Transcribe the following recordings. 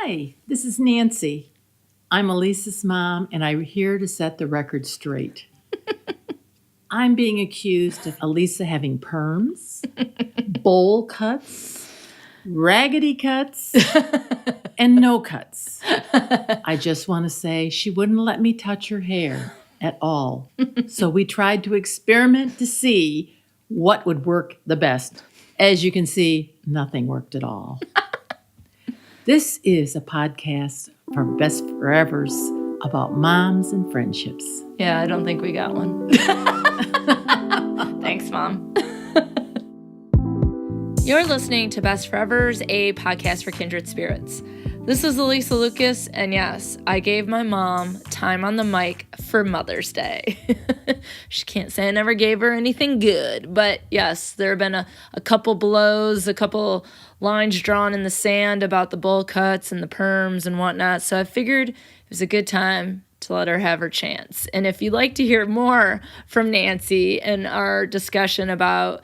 Hi, this is Nancy. I'm Alysa's mom, and I'm here to set the record straight. I'm being accused of Alysa having perms, bowl cuts, raggedy cuts, and no cuts. I just want to say she wouldn't let me touch her hair at all. So we tried to experiment to see what would work the best. As you can see, nothing worked at all. This is a podcast for Best Forevers about moms and friendships. Yeah, I don't think we got one. Thanks, Mom. You're listening to Best Forevers, a podcast for kindred spirits. This is Alysa Lucas, and yes, I gave my mom time on the mic for Mother's Day. She can't say I never gave her anything good, but yes, there have been a couple blows, a couple lines drawn in the sand about the bowl cuts and the perms and whatnot, so I figured it was a good time to let her have her chance. And if you'd like to hear more from Nancy and our discussion about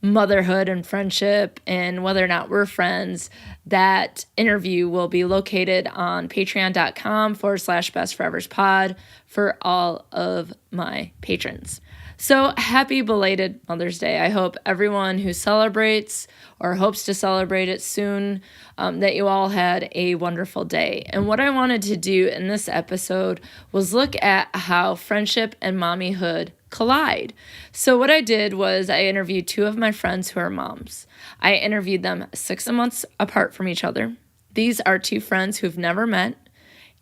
motherhood and friendship and whether or not we're friends, that interview will be located on patreon.com/bestforeverspod for all of my patrons. So happy belated Mother's Day. I hope everyone who celebrates or hopes to celebrate it soon, that you all had a wonderful day. And what I wanted to do in this episode was look at how friendship and mommyhood collide. So what I did was I interviewed two of my friends who are moms. I interviewed them 6 months apart from each other. These are two friends who've never met,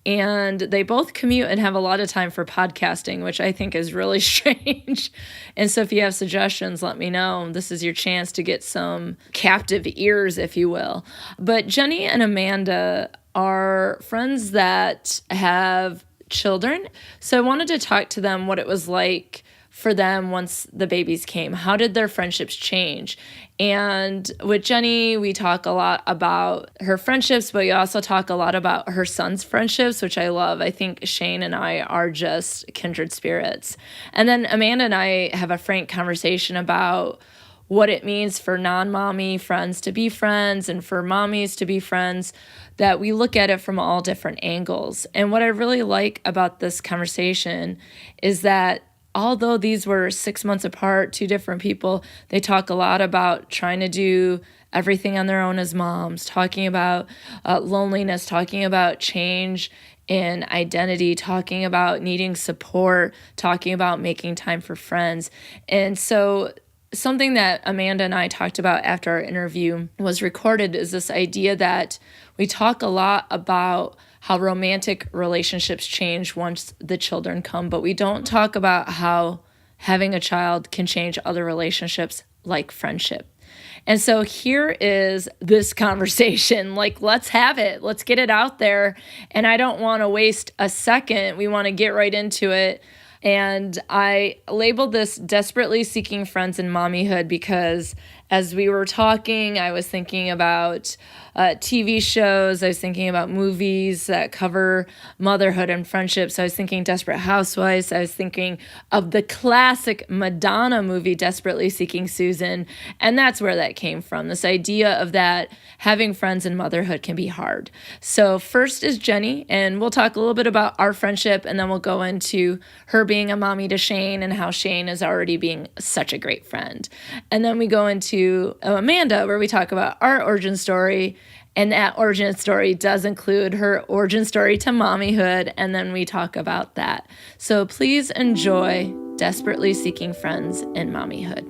and they both commute and have a lot of time for podcasting, which I think is really strange. And so if you have suggestions, let me know. This is your chance to get some captive ears, if you will. But Jenny and Amanda are friends that have children. So I wanted to talk to them what it was like for them once the babies came. How did their friendships change? And with Jenny, we talk a lot about her friendships, but we also talk a lot about her son's friendships, which I love. I think Shane and I are just kindred spirits. And then Amanda and I have a frank conversation about what it means for non-mommy friends to be friends and for mommies to be friends, that we look at it from all different angles. And what I really like about this conversation is that although these were 6 months apart, two different people, they talk a lot about trying to do everything on their own as moms, talking about loneliness, talking about change in identity, talking about needing support, talking about making time for friends. And so something that Amanda and I talked about after our interview was recorded is this idea that we talk a lot about how romantic relationships change once the children come, but we don't talk about how having a child can change other relationships like friendship. And so here is this conversation. Like, let's have it. Let's get it out there. And I don't want to waste a second. We want to get right into it. And I labeled this Desperately Seeking Friends in Mommyhood because as we were talking, I was thinking about TV shows. I was thinking about movies that cover motherhood and friendship. So I was thinking Desperate Housewives. I was thinking of the classic Madonna movie, Desperately Seeking Susan. And that's where that came from, this idea of that having friends in motherhood can be hard. So first is Jenny, and we'll talk a little bit about our friendship, and then we'll go into her being a mommy to Shane and how Shane is already being such a great friend. And then we go into Amanda, where we talk about our origin story. And that origin story does include her origin story to mommyhood, and then we talk about that. So please enjoy Desperately Seeking Friends in Mommyhood.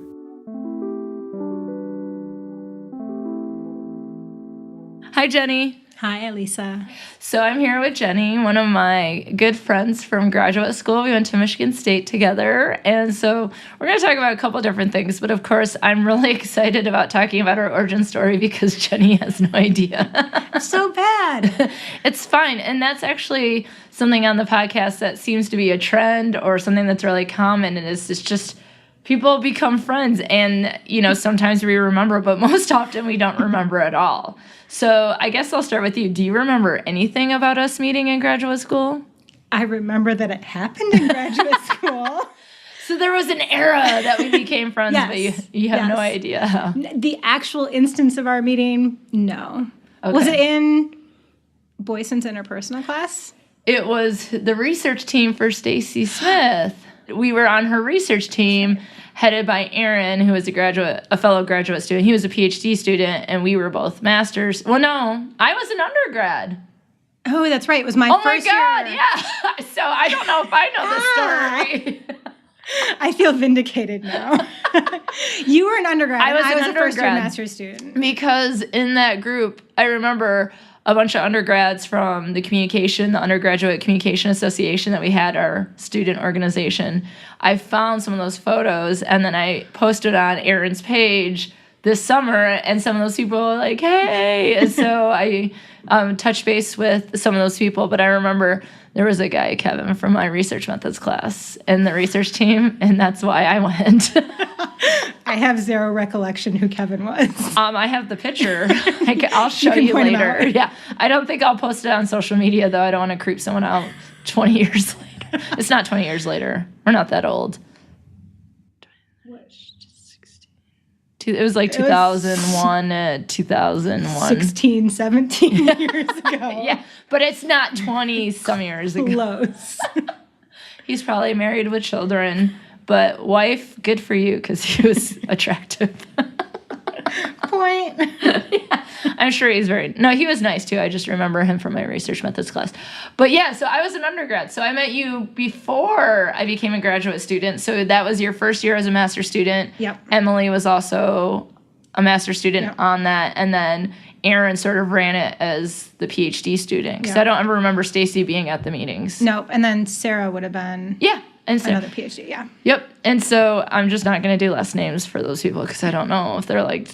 Hi, Jenny. Hi, Alysa. So I'm here with Jenny, one of my good friends from graduate school. We went to Michigan State together. And so we're going to talk about a couple different things. But of course, I'm really excited about talking about our origin story because Jenny has no idea. It's so bad. It's fine. And that's actually something on the podcast that seems to be a trend or something that's really common. And it's just people become friends. And, you know, sometimes we remember, but most often we don't remember at all. So I guess I'll start with you. Do you remember anything about us meeting in graduate school? I remember that it happened in graduate school. So there was an era that we became friends, Yes. but you have no idea how. The actual instance of our meeting, no. Okay. Was it in Boyson's interpersonal class? It was the research team for Stacy Smith. We were on her research team, headed by Aaron, who was a fellow graduate student. He was a PhD student, and we were both masters. Well, no, I was an undergrad. Oh, that's right. It was my first year. Oh my God, yeah. So I don't know if I know this story. I feel vindicated now. You were an undergrad. I was a an first-year undergrad. master's student. Because in that group, I remember a bunch of undergrads from the Undergraduate Communication Association that we had, our student organization. I found some of those photos, and then I posted on Aaron's page this summer, and some of those people were like, hey. And so I touched base with some of those people, but I remember there was a guy, Kevin, from my research methods class in the research team, and that's why I went. I have zero recollection who Kevin was. I have the picture. I'll show you point him later. out. Yeah, I don't think I'll post it on social media, though. I don't want to creep someone out 20 years later. It's not 20 years later. We're not that old. It was like 2001, 2001. 16, 17 years ago. Yeah, but it's not 20-some years ago. Close. He's probably married with children, but wife, good for you, because he was attractive. Point. Yeah, I'm sure he was nice too. I just remember him from my research methods class. But yeah, so I was an undergrad. So I met you before I became a graduate student. So that was your first year as a master's student. Yep. Emily was also a master's student on that. And then Aaron sort of ran it as the PhD student. Because I don't ever remember Stacy being at the meetings. Nope. And then Sarah would have been And so, another PhD, yeah. Yep. And so I'm just not going to do last names for those people because I don't know if they're like,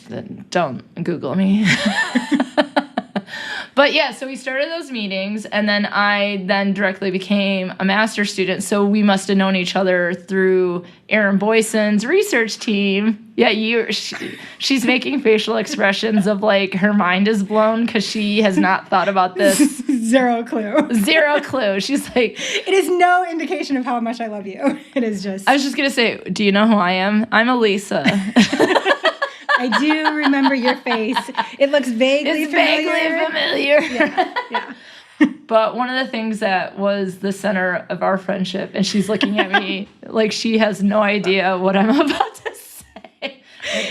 don't Google me. But yeah, so we started those meetings, and then I then directly became a master's student. So we must have known each other through Erin Boyson's research team. Yeah, she's making facial expressions of like her mind is blown because she has not thought about this. Zero clue. Zero clue. She's like, it is no indication of how much I love you. It is just. I was just going to say, do you know who I am? I'm Alysa. I do remember your face. It looks vaguely familiar. Yeah. But one of the things that was the center of our friendship, and she's looking at me like she has no idea what I'm about to say.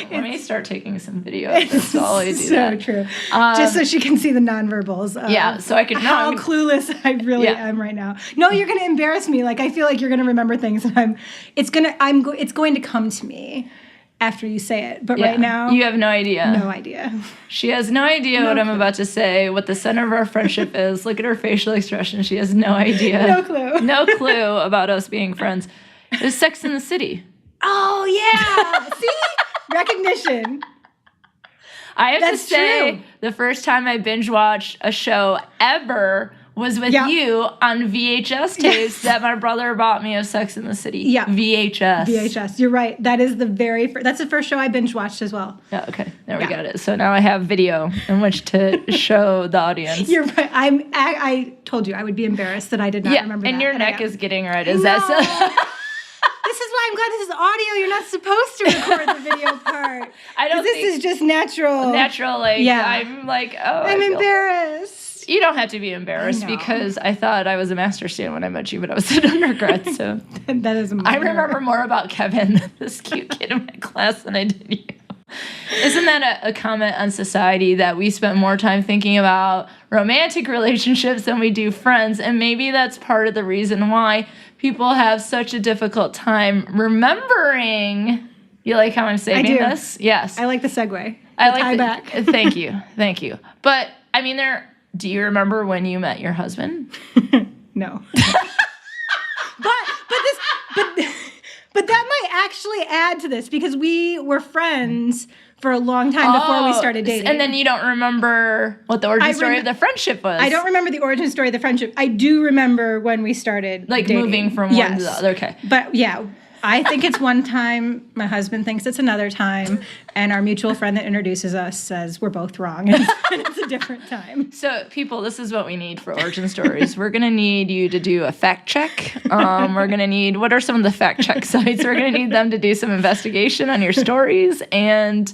Let me start taking some video of this while I do that. So true. Just so she can see the nonverbals. So I can how clueless I really am right now. No, you're going to embarrass me. Like I feel like you're going to remember things, and it's going to come to me after you say it. But right now, you have no idea. No idea. She has no idea what I'm about to say, what the center of our friendship is. Look at her facial expression. She has no idea. No clue. No clue about us being friends. It's Sex in the City. Oh, yeah. See? Recognition. I have to say, the first time I binge watched a show ever was with you on VHS tapes that my brother bought me of Sex in the City. Yeah. VHS. You're right. That is that's the first show I binge watched as well. Yeah, okay. There we got it. So now I have video in which to show the audience. You're right. I told you I would be embarrassed that I did not remember that. And your neck is getting red. Is that so? This is why I'm glad this is audio. You're not supposed to record the video part. I don't think this is just natural. I'm like, I'm embarrassed. You don't have to be embarrassed because I thought I was a master's student when I met you, but I was an undergrad, so. That is I remember more about Kevin, this cute kid in my class, than I did you. Isn't that a comment on society that we spend more time thinking about romantic relationships than we do friends? And maybe that's part of the reason why people have such a difficult time remembering. You like how I'm saving this? Yes. I like the segue. Back. Thank you. But, I mean, do you remember when you met your husband? No. But that might actually add to this because we were friends for a long time before we started dating. And then you don't remember what the origin story of the friendship was. I don't remember the origin story of the friendship. I do remember when we started dating. Moving from one to the other. Okay. But I think it's one time. My husband thinks it's another time. And our mutual friend that introduces us says we're both wrong. And it's a different time. So, people, this is what we need for origin stories. We're going to need you to do a fact check. We're going to need, what are some of the fact check sites? We're going to need them to do some investigation on your stories. And,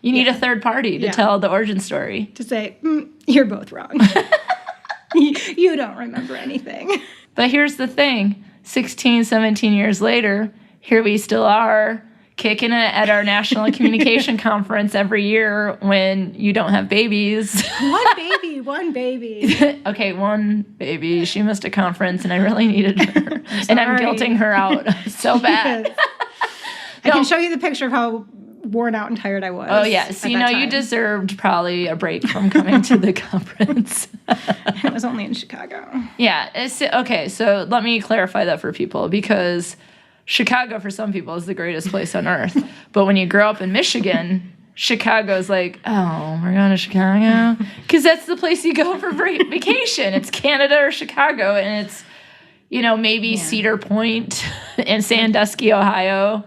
you need a third party to tell the origin story. To say, you're both wrong. You don't remember anything. But here's the thing. 16, 17 years later, here we still are, kicking it at our National Communication Conference every year when you don't have babies. One baby. Okay, one baby. She missed a conference, and I really needed her. And I'm guilting her out so bad. I can show you the picture of how worn out and tired I was. Oh, yeah. So, you deserved probably a break from coming to the conference. It was only in Chicago. Yeah. Okay, so let me clarify that for people, because Chicago, for some people, is the greatest place on earth. But when you grow up in Michigan, Chicago's like, oh, we're going to Chicago? Because that's the place you go for vacation. It's Canada or Chicago, and it's, maybe Cedar Point in Sandusky, Ohio.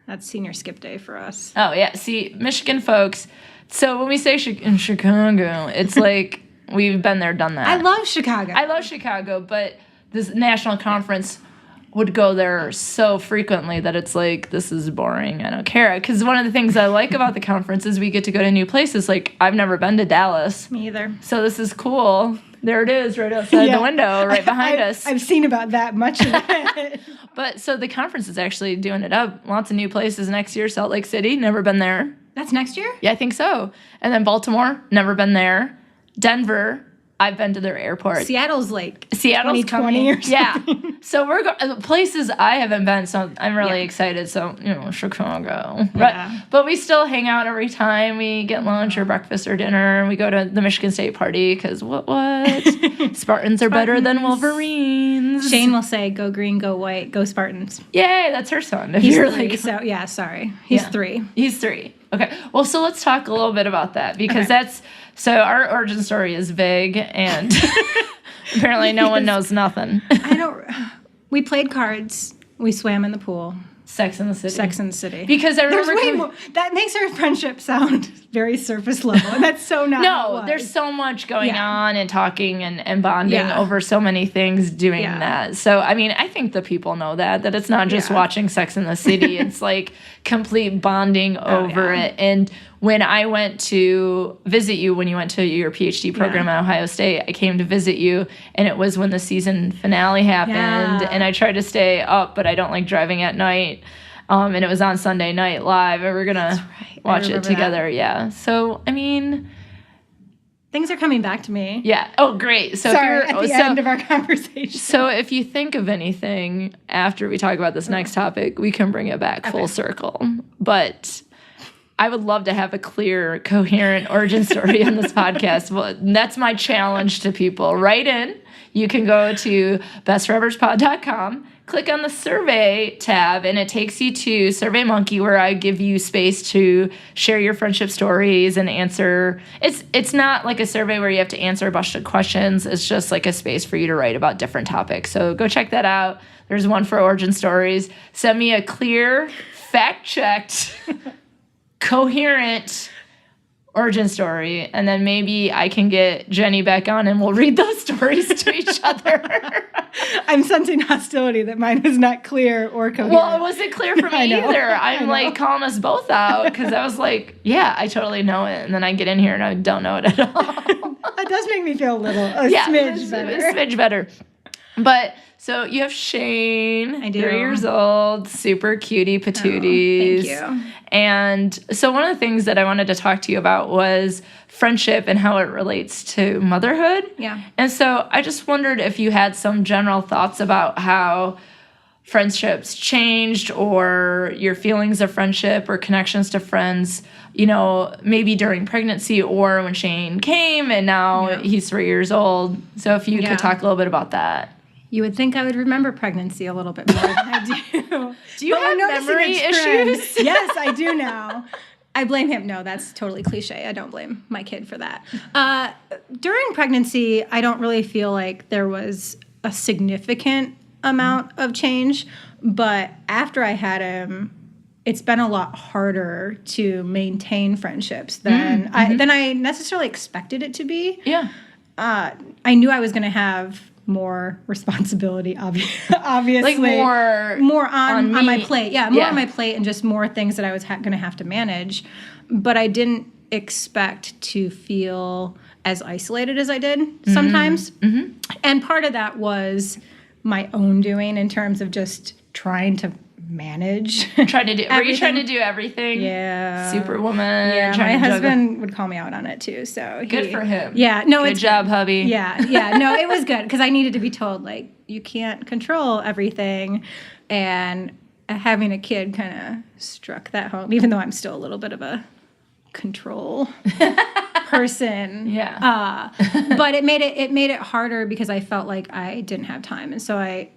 That's senior skip day for us. Oh, yeah. See, Michigan folks, so when we say in Chicago, it's like we've been there, done that. I love Chicago. But this national conference would go there so frequently that it's like, this is boring. I don't care. Because one of the things I like about the conference is we get to go to new places. Like, I've never been to Dallas. Me either. So this is cool. There it is, right outside the window, right behind us. I've seen about that much of it. But so the conference is actually doing it up. Lots of new places next year. Salt Lake City, never been there. That's next year? Yeah, I think so. And then Baltimore, never been there. Denver, I've been to their airport. Seattle's like Seattle's 2020 or something. Yeah. So we're places I haven't been, so I'm really excited. So, Chicago. Yeah. But we still hang out every time we get lunch or breakfast or dinner. And we go to the Michigan State party because what? Spartans are better than Wolverines. Shane will say, go green, go white, go Spartans. Yay, that's her son. If He's you're 3, so yeah, sorry. He's 3. He's 3. Okay. Well, so let's talk a little bit about that because so our origin story is vague and apparently no one knows nothing. We played cards. We swam in the pool. Sex in the City. Because I remember there's way more. That makes our friendship sound very surface level, and that's so not. No, there's so much going on and talking and bonding over so many things doing that. So, I mean, I think the people know that it's not just watching Sex in the City. It's like complete bonding over it. And when I went to visit you, when you went to your PhD program at Ohio State, I came to visit you, and it was when the season finale happened, and I tried to stay up, but I don't like driving at night. And it was on Sunday Night Live, and we're going to watch it together. That. Yeah. So, I mean, things are coming back to me. Yeah. Oh, great. So Sorry, at the end of our conversation. So if you think of anything after we talk about this next topic, we can bring it back full circle. But I would love to have a clear, coherent origin story on this podcast. Well, that's my challenge to people. Write in. You can go to bestforeverspod.com, click on the survey tab, and it takes you to SurveyMonkey, where I give you space to share your friendship stories and answer. It's not like a survey where you have to answer a bunch of questions. It's just like a space for you to write about different topics. So go check that out. There's one for origin stories. Send me a clear, fact-checked, coherent origin story, and then maybe I can get Jenny back on and we'll read those stories to each other. I'm sensing hostility that mine is not clear or coherent. Well, it wasn't clear for me either. I'm like calling us both out because I was like, yeah, I totally know it. And then I get in here and I don't know it at all. That does make me feel a smidge better. A smidge better. But so you have Shane. I do. 3 years old, super cutie patooties. Thank you. And so one of the things that I wanted to talk to you about was friendship and how it relates to motherhood. Yeah. And so I just wondered if you had some general thoughts about how friendships changed or your feelings of friendship or connections to friends, maybe during pregnancy or when Shane came and now he's 3 years old. So if you could talk a little bit about that. You would think I would remember pregnancy a little bit more than I do. Do you have memory issues? Yes, I do now. I blame him. No, that's totally cliche. I don't blame my kid for that. During pregnancy, I don't really feel like there was a significant amount of change. But after I had him, it's been a lot harder to maintain friendships than I necessarily expected it to be. Yeah. I knew I was going to have more responsibility, obviously. Like more on my me. plate. Yeah, more on my plate and just more things that I was going to have to manage. But I didn't expect to feel as isolated as I did sometimes. And part of that was my own doing in terms of just trying to manage. Were you trying to do everything? Yeah. Superwoman. Yeah, my husband would call me out on it too. So good for him. Yeah, no, good job, hubby. Yeah, no, it was good because I needed to be told like you can't control everything, and having a kid kind of struck that home. Even though I'm still a little bit of a control person. Yeah. But it made it harder because I felt like I didn't have time, and so I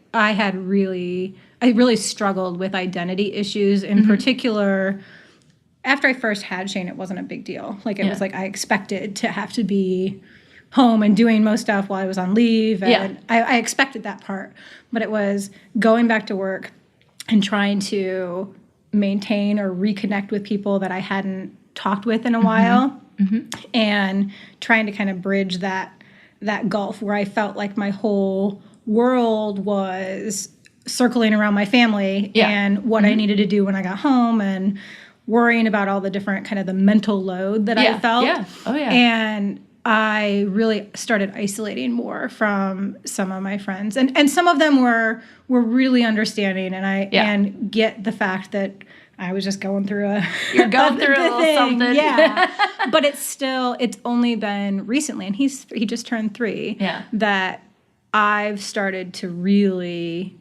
really struggled with identity issues in particular. After I first had Shane, it wasn't a big deal. Like it was like I expected to have to be home and doing most stuff while I was on leave. And I expected that part. But it was going back to work and trying to maintain or reconnect with people that I hadn't talked with in a while. And trying to kind of bridge that gulf where I felt like my whole world was circling around my family and what I needed to do when I got home and worrying about all the different kind of the mental load that I felt. Yeah. Oh, yeah. And I really started isolating more from some of my friends. And some of them were really understanding and get the fact that I was just going through You're going through a little something. Yeah. But it's only been recently, and he just turned 3, that I've started to really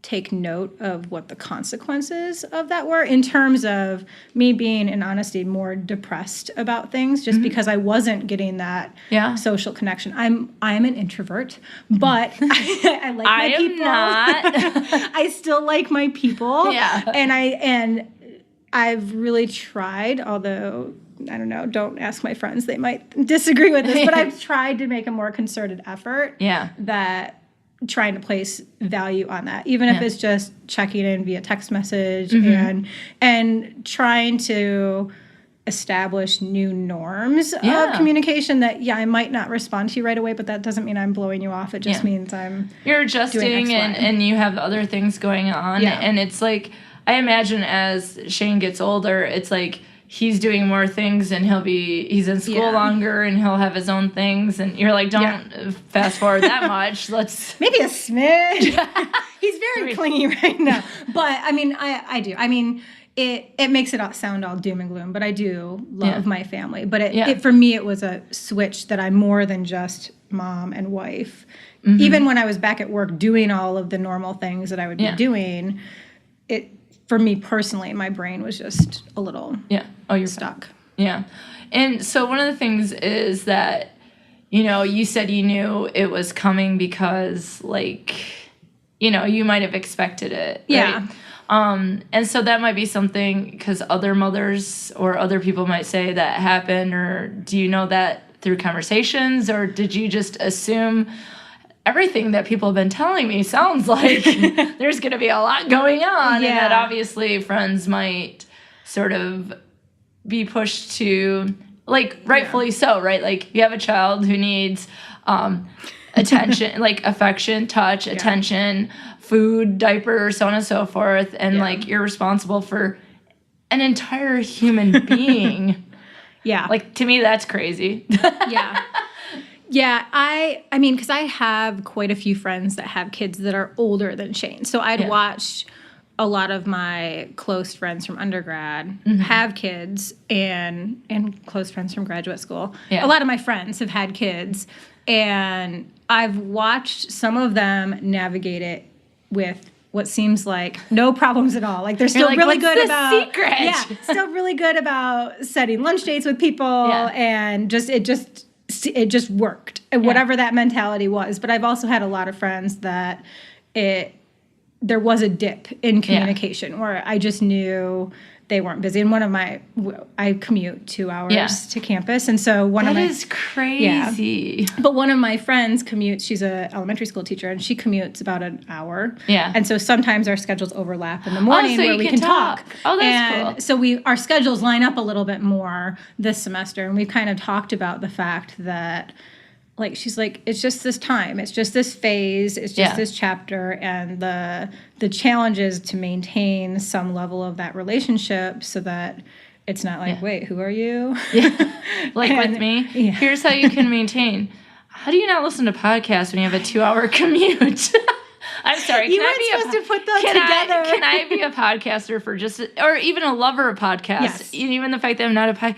take note of what the consequences of that were in terms of me being, in honesty, more depressed about things just because I wasn't getting that social connection. I'm an introvert, but I like my people. Not. I still like my people. Yeah. And I've really tried, although I don't know, don't ask my friends, they might disagree with this, but I've tried to make a more concerted effort. That trying to place value on that, even if it's just checking in via text message and trying to establish new norms of communication that, I might not respond to you right away, but that doesn't mean I'm blowing you off. It just means you're adjusting and you have other things going on. And it's like, I imagine as Shane gets older, it's like, he's doing more things and he's in school longer and he'll have his own things. And you're like, don't fast forward that much. Let's maybe a smidge. He's very clingy right now. But I mean, I do. I mean, it makes it sound all doom and gloom, but I do love my family. But it for me, it was a switch that I'm more than just mom and wife. Even when I was back at work doing all of the normal things that I would be doing, for me personally, my brain was just a little stuck. Yeah. And so one of the things is that, you said you knew it was coming because, like, you might have expected it. Right? And so that might be something because other mothers or other people might say that happened, or do you know that through conversations, or did you just assume everything that people have been telling me sounds like there's going to be a lot going on, and that obviously friends might sort of be pushed to, like, rightfully so, right? Like, you have a child who needs attention, like affection, touch, attention, food, diaper, so on and so forth, and like you're responsible for an entire human being. Like, to me, that's crazy. Yeah, I mean, because I have quite a few friends that have kids that are older than Shane. So I'd watched a lot of my close friends from undergrad have kids and close friends from graduate school. A lot of my friends have had kids, and I've watched some of them navigate it with what seems like no problems at all. Like, they're still really good about secret? Still really good about setting lunch dates with people and it just worked, whatever that mentality was. But I've also had a lot of friends that there was a dip in communication where I just knew they weren't busy. And I commute 2 hours Yeah. to campus. And so That is crazy. but one of my friends commutes, she's a elementary school teacher, and she commutes about an hour. Yeah. And so sometimes our schedules overlap in the morning so where you we can can talk. Oh, that's and cool. So our schedules line up a little bit more this semester. And we've kind of talked about the fact that, like, she's like, it's just this time. It's just this phase. It's just this chapter. And the challenge is to maintain some level of that relationship so that it's not like, wait, who are you? Like with me, here's how you can maintain. How do you not listen to podcasts when you have a 2-hour commute? I'm sorry. You weren't supposed to put those together. Can I be a podcaster for or even a lover of podcasts? Yes. Even the fact that I'm not a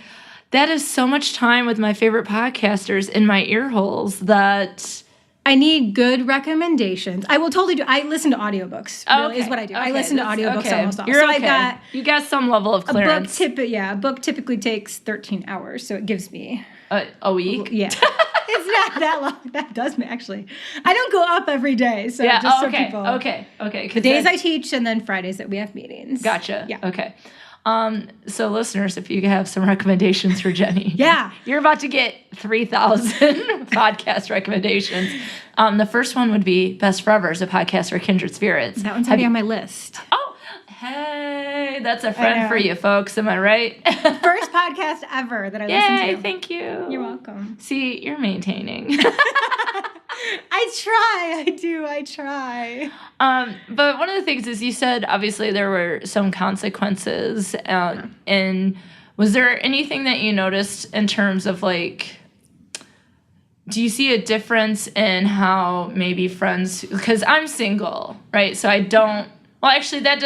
that is so much time with my favorite podcasters in my ear holes that I need good recommendations. I will totally do. I listen to audiobooks. Really, is what I do. I listen to audiobooks almost all. You're so okay. You got some level of clearance. A book typically takes 13 hours, so it gives me a week. Yeah, it's not that long. That does me actually. I don't go up every day, so just so people. Okay. The days I teach, and then Fridays that we have meetings. Gotcha. Yeah. Okay. So listeners, if you have some recommendations for Jenny, you're about to get 3,000 podcast recommendations. The first one would be Best Forevers, a podcast for kindred spirits. That one's already on my list. Oh, hey, that's a friend for you folks. Am I right? First podcast ever that I listened to. Thank you. You're welcome. See, you're maintaining. I try. But one of the things is you said, obviously, there were some consequences. And was there anything that you noticed in terms of, like, do you see a difference in how maybe friends, because I'm single, right? So I don't, well, actually, that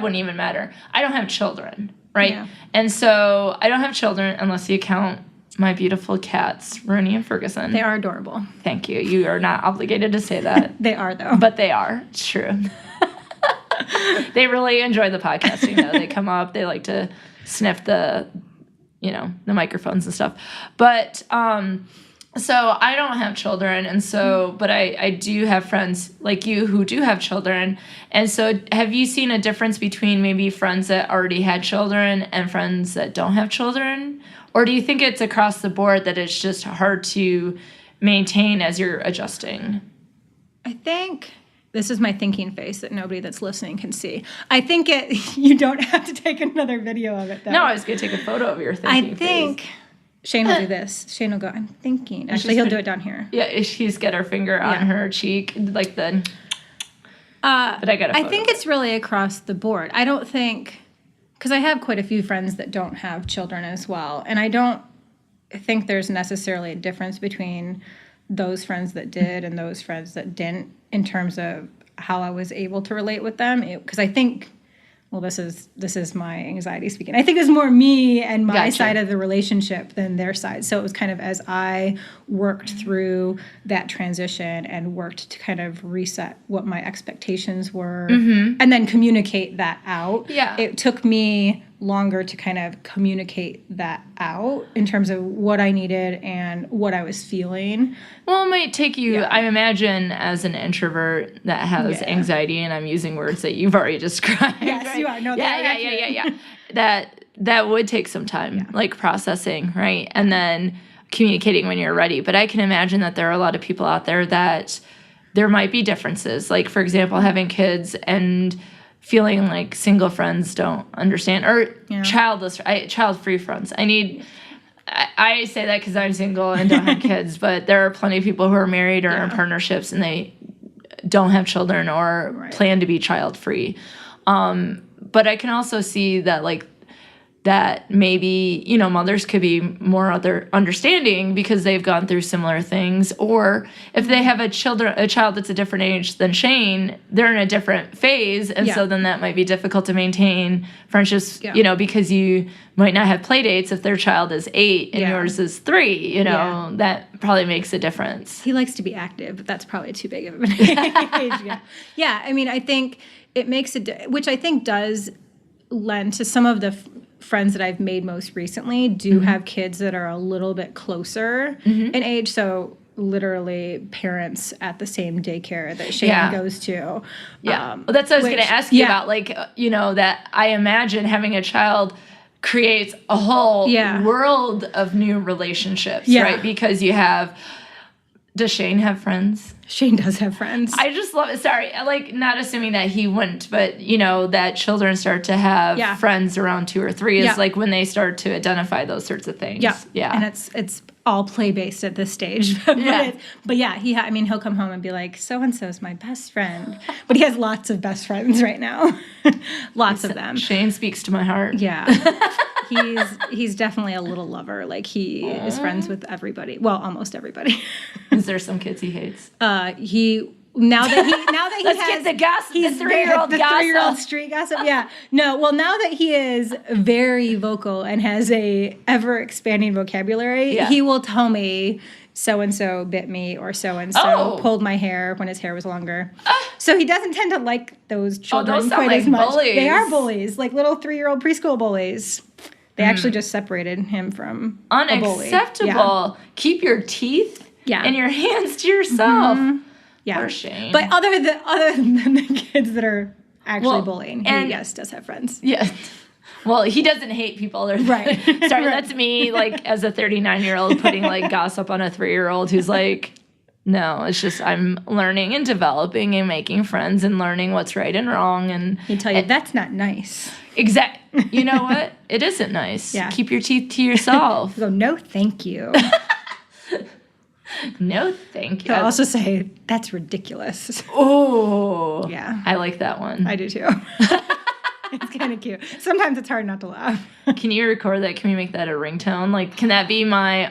wouldn't even matter. I don't have children, right? Yeah. And so I don't have children unless you count my beautiful cats, Rooney and Ferguson. They are adorable. Thank you. You are not obligated to say that. They are, though. But they are. It's true. They really enjoy the podcasting, though. They come up. They like to sniff the microphones and stuff. But so I don't have children, and so, but I do have friends like you who do have children. And so have you seen a difference between maybe friends that already had children and friends that don't have children? Or do you think it's across the board that it's just hard to maintain as you're adjusting? I think this is my thinking face that nobody that's listening can see. I think you don't have to take another video of it, though. No, I was going to take a photo of your thinking face. Shane will do this. Shane will go, I'm thinking. Actually, he'll do it down here. Yeah, she's got her finger on her cheek, like the... but I got a photo. I think it's really across the board. I don't think... Because I have quite a few friends that don't have children as well. And I don't think there's necessarily a difference between those friends that did and those friends that didn't in terms of how I was able to relate with them. Because I think... Well, this is my anxiety speaking. I think it's more me and my side of the relationship than their side. So it was kind of as I worked through that transition and worked to kind of reset what my expectations were and then communicate that out. Yeah. It took me longer to kind of communicate that out in terms of what I needed and what I was feeling. Well, it might take you, I imagine, as an introvert that has anxiety, and I'm using words that you've already described. Yes, right? You are. No, Yeah. That would take some time, like processing, right? And then communicating when you're ready. But I can imagine that there are a lot of people out there that there might be differences. Like, for example, having kids and feeling like single friends don't understand, or child-free friends. I say that because I'm single and don't have kids, but there are plenty of people who are married or in partnerships and they don't have children or plan to be child-free. But I can also see that, like, that maybe, mothers could be more understanding because they've gone through similar things. Or if they have a child that's a different age than Shane, they're in a different phase. And so then that might be difficult to maintain friendships, because you might not have play dates if their child is 8 and yours is 3, that probably makes a difference. He likes to be active, but that's probably too big of an age. Yeah. I mean, I think it makes which I think does lend to some of the friends that I've made most recently do have kids that are a little bit closer in age. So literally parents at the same daycare that Shane goes to. Yeah. Well, that's what I was going to ask you about. Like, that I imagine having a child creates a whole world of new relationships, right? Because you have... Does Shane have friends? Shane does have friends. I just love it. Sorry, like, not assuming that he wouldn't, but, that children start to have friends around 2 or 3 is like when they start to identify those sorts of things. Yeah. And it's all play-based at this stage. But he'll come home and be like, so-and-so is my best friend. But he has lots of best friends right now. Lots of them. Shane speaks to my heart. Yeah. He's definitely a little lover. Like, he is friends with everybody. Well, almost everybody. Is there some kids he hates? Now that he Let's has, get the gossip, the 3-year-old the gossip. 3-year-old street gossip. Yeah. No, well, now that he is very vocal and has a ever-expanding vocabulary, he will tell me, so-and-so bit me, or so-and-so pulled my hair when his hair was longer. So he doesn't tend to like those children quite as much. Bullies. They are bullies, like little 3-year-old preschool bullies. They actually just separated him from unacceptable. A bully. Yeah. Keep your teeth and your hands to yourself. Yeah. Poor Shane. But other than the kids that are actually bullying, he does have friends. Yeah. Well, he doesn't hate people. Right. Sorry, that's me, like, as a 39-year-old putting, like, gossip on a 3-year-old who's like, no, it's just I'm learning and developing and making friends and learning what's right and wrong. And he'd tell you, that's not nice. Exactly. You know what? It isn't nice. Yeah. Keep your teeth to yourself. Go, no, thank you. No, thank you. He'll also say, that's ridiculous. Oh. Yeah. I like that one. I do too. It's kind of cute. Sometimes it's hard not to laugh. Can you record that? Can we make that a ringtone? Like, can that be my,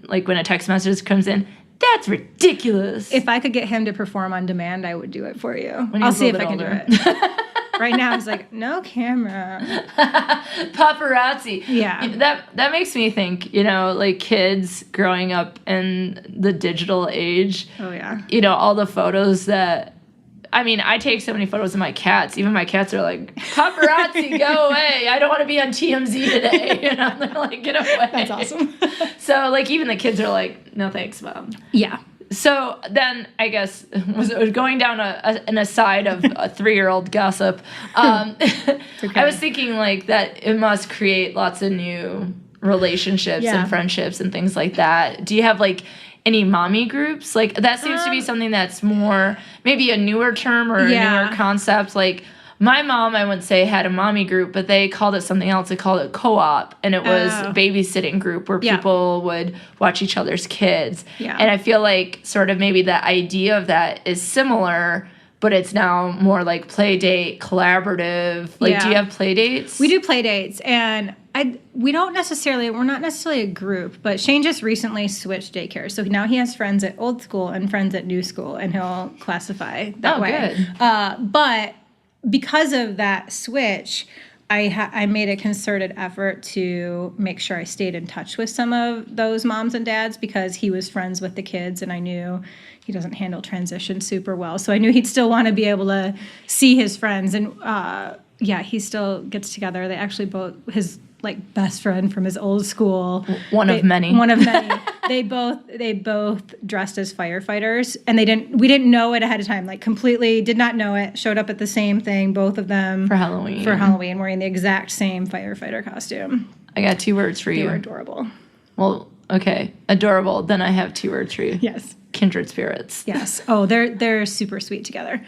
like, when a text message comes in, that's ridiculous. If I could get him to perform on demand, I would do it for you. When I'll see if I older. can do it. Right now, he's like, no camera. Paparazzi. Yeah. That makes me think, like, kids growing up in the digital age. Oh, yeah. All the photos that... I mean, I take so many photos of my cats. Even my cats are like, paparazzi, go away. I don't want to be on TMZ today. They're like, get away. That's awesome. So, like, even the kids are like, no thanks, Mom. Yeah. So then, I guess, was going down an aside of a 3-year-old gossip. Okay. I was thinking, like, that it must create lots of new relationships and friendships and things like that. Do you have, like, any mommy groups? Like, that seems to be something that's more maybe a newer term or a newer concept. Like, my mom, I wouldn't say, had a mommy group, but they called it something else. They called it co-op, and it was a babysitting group where people would watch each other's kids. Yeah. And I feel like sort of maybe the idea of that is similar, but it's now more like play date, collaborative. Like, do you have play dates? We do play dates, and we're not necessarily a group, but Shane just recently switched daycare. So now he has friends at old school and friends at new school, and he'll classify that way. Good. But because of that switch, I made a concerted effort to make sure I stayed in touch with some of those moms and dads, because he was friends with the kids, and I knew he doesn't handle transition super well. So I knew he'd still want to be able to see his friends. And he still gets together. They actually both, his best friend from his old school. One of many. They both dressed as firefighters, and we didn't know it ahead of time. Like, completely did not know it. Showed up at the same thing, both of them for Halloween, wearing the exact same firefighter costume. I got 2 words for you. They were adorable. Well, okay, adorable. Then I have 2 words for you. Yes. Kindred spirits. Yes. Oh, they're super sweet together.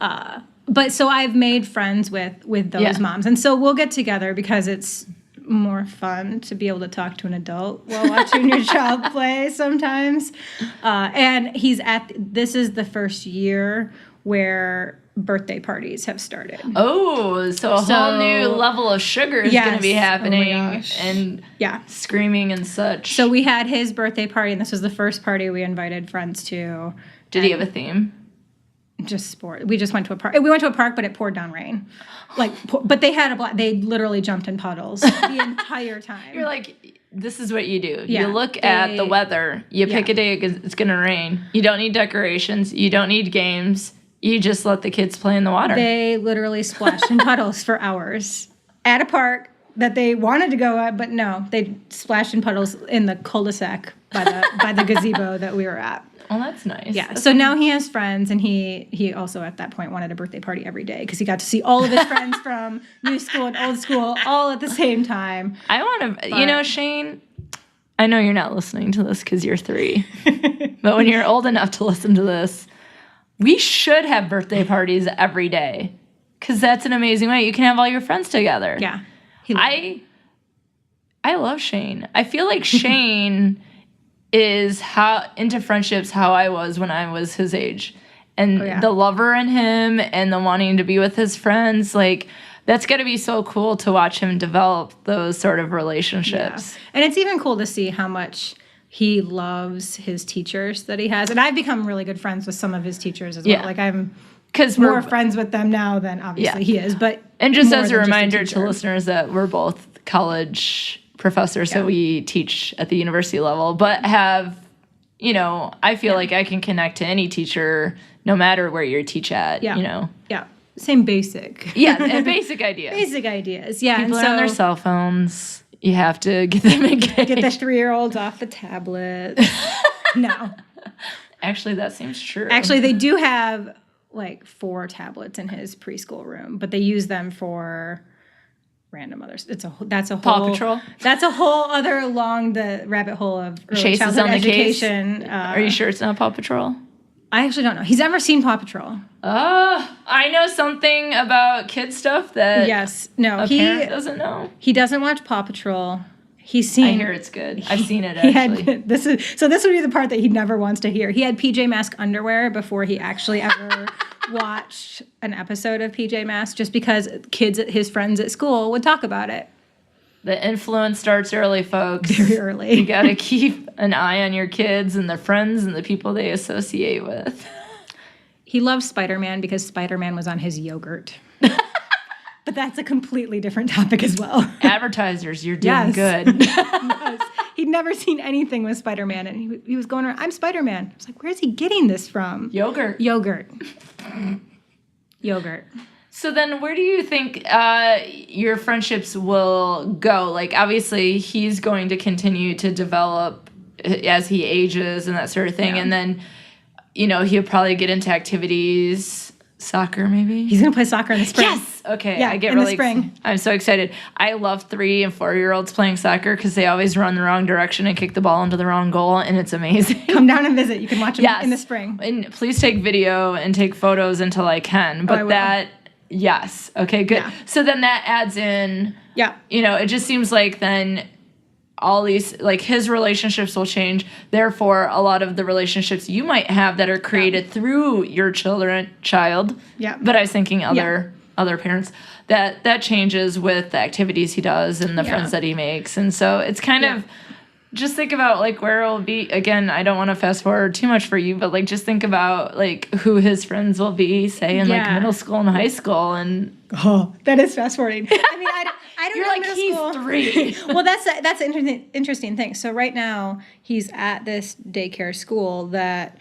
But so I've made friends with those moms, and so we'll get together because it's more fun to be able to talk to an adult while watching your child play sometimes. And this is the first year where birthday parties have started. Oh, so a whole new level of sugar is going to be happening. Oh my gosh. And screaming and such. So we had his birthday party, and this was the first party we invited friends to. Did he have a theme? Just sport. We just went to a park. We went to a park, but it poured down rain. But they had they literally jumped in puddles the entire time. You're like, this is what you do. You look at the weather. You pick a day it's going to rain. You don't need decorations. You don't need games. You just let the kids play in the water. They literally splashed in puddles for hours at a park, that they wanted to go at, but no, they splashed in puddles in the cul-de-sac by the gazebo that we were at. Oh, that's nice. Yeah. So now he has friends, and he also at that point wanted a birthday party every day because he got to see all of his friends from new school and old school all at the same time. I want to, Shane, I know you're not listening to this because you're 3, but when you're old enough to listen to this, we should have birthday parties every day because that's an amazing way. You can have all your friends together. Yeah. I love Shane. I feel like Shane is into friendships how I was when I was his age. And the lover in him and the wanting to be with his friends, like, that's got to be so cool to watch him develop those sort of relationships. Yeah. And it's even cool to see how much he loves his teachers that he has. And I've become really good friends with some of his teachers as well. Like, I'm more friends with them now than obviously he is. And just as a reminder to listeners that we're both college professor, so we teach at the university level, but have, I feel like I can connect to any teacher no matter where you teach at, Yeah, same basic. And basic ideas. Basic ideas, yeah. People are on their cell phones. You have to get them engaged. Get the 3-year-olds off the tablet. No. Actually, that seems true. Actually, they do have, 4 tablets in his preschool room, but they use them for random others. That's a whole Paw Patrol. That's a whole other along the rabbit hole of early Chases childhood on the education. Case. Are you sure it's not Paw Patrol? I actually don't know. He's never seen Paw Patrol. Oh, I know something about kid stuff that a parent doesn't know. He doesn't watch Paw Patrol. He's seen. I hear it's good. I've seen it actually. This would be the part that he never wants to hear. He had PJ Masks underwear before he actually ever watched an episode of PJ Masks, just because his friends at school would talk about it. The influence starts early, folks. Very early. You got to keep an eye on your kids and their friends and the people they associate with. He loves Spider-Man because Spider-Man was on his yogurt. But that's a completely different topic as well. Advertisers, you're doing good. Yes. He'd never seen anything with Spider-Man, and he was going around, I'm Spider-Man. I was like, where's he getting this from? Yogurt. Yogurt. So then where do you think your friendships will go? Like, obviously, he's going to continue to develop as he ages and that sort of thing. Yeah. And then, he'll probably get into activities. Soccer, maybe? He's going to play soccer in the spring. Yes! Okay, yeah, I get in really the spring. I'm so excited. I love 3 and 4-year-olds playing soccer because they always run the wrong direction and kick the ball into the wrong goal, and it's amazing. Come down and visit. You can watch them in the spring. And please take video and take photos until I can. But yes. Okay, good. Yeah. So then that adds in, it just seems like then all these, like, his relationships will change. Therefore, a lot of the relationships you might have that are created through your child. Yeah. But I was thinking other parents, that changes with the activities he does and the friends that he makes. And so it's kind of, just think about, like, where it'll be. Again, I don't want to fast forward too much for you, but, like, just think about, like, who his friends will be, say, in, like, middle school and high school. And that is fast forwarding. I mean, I don't You're know like, middle he's school. 3. Well, that's an interesting thing. So right now, he's at this daycare school that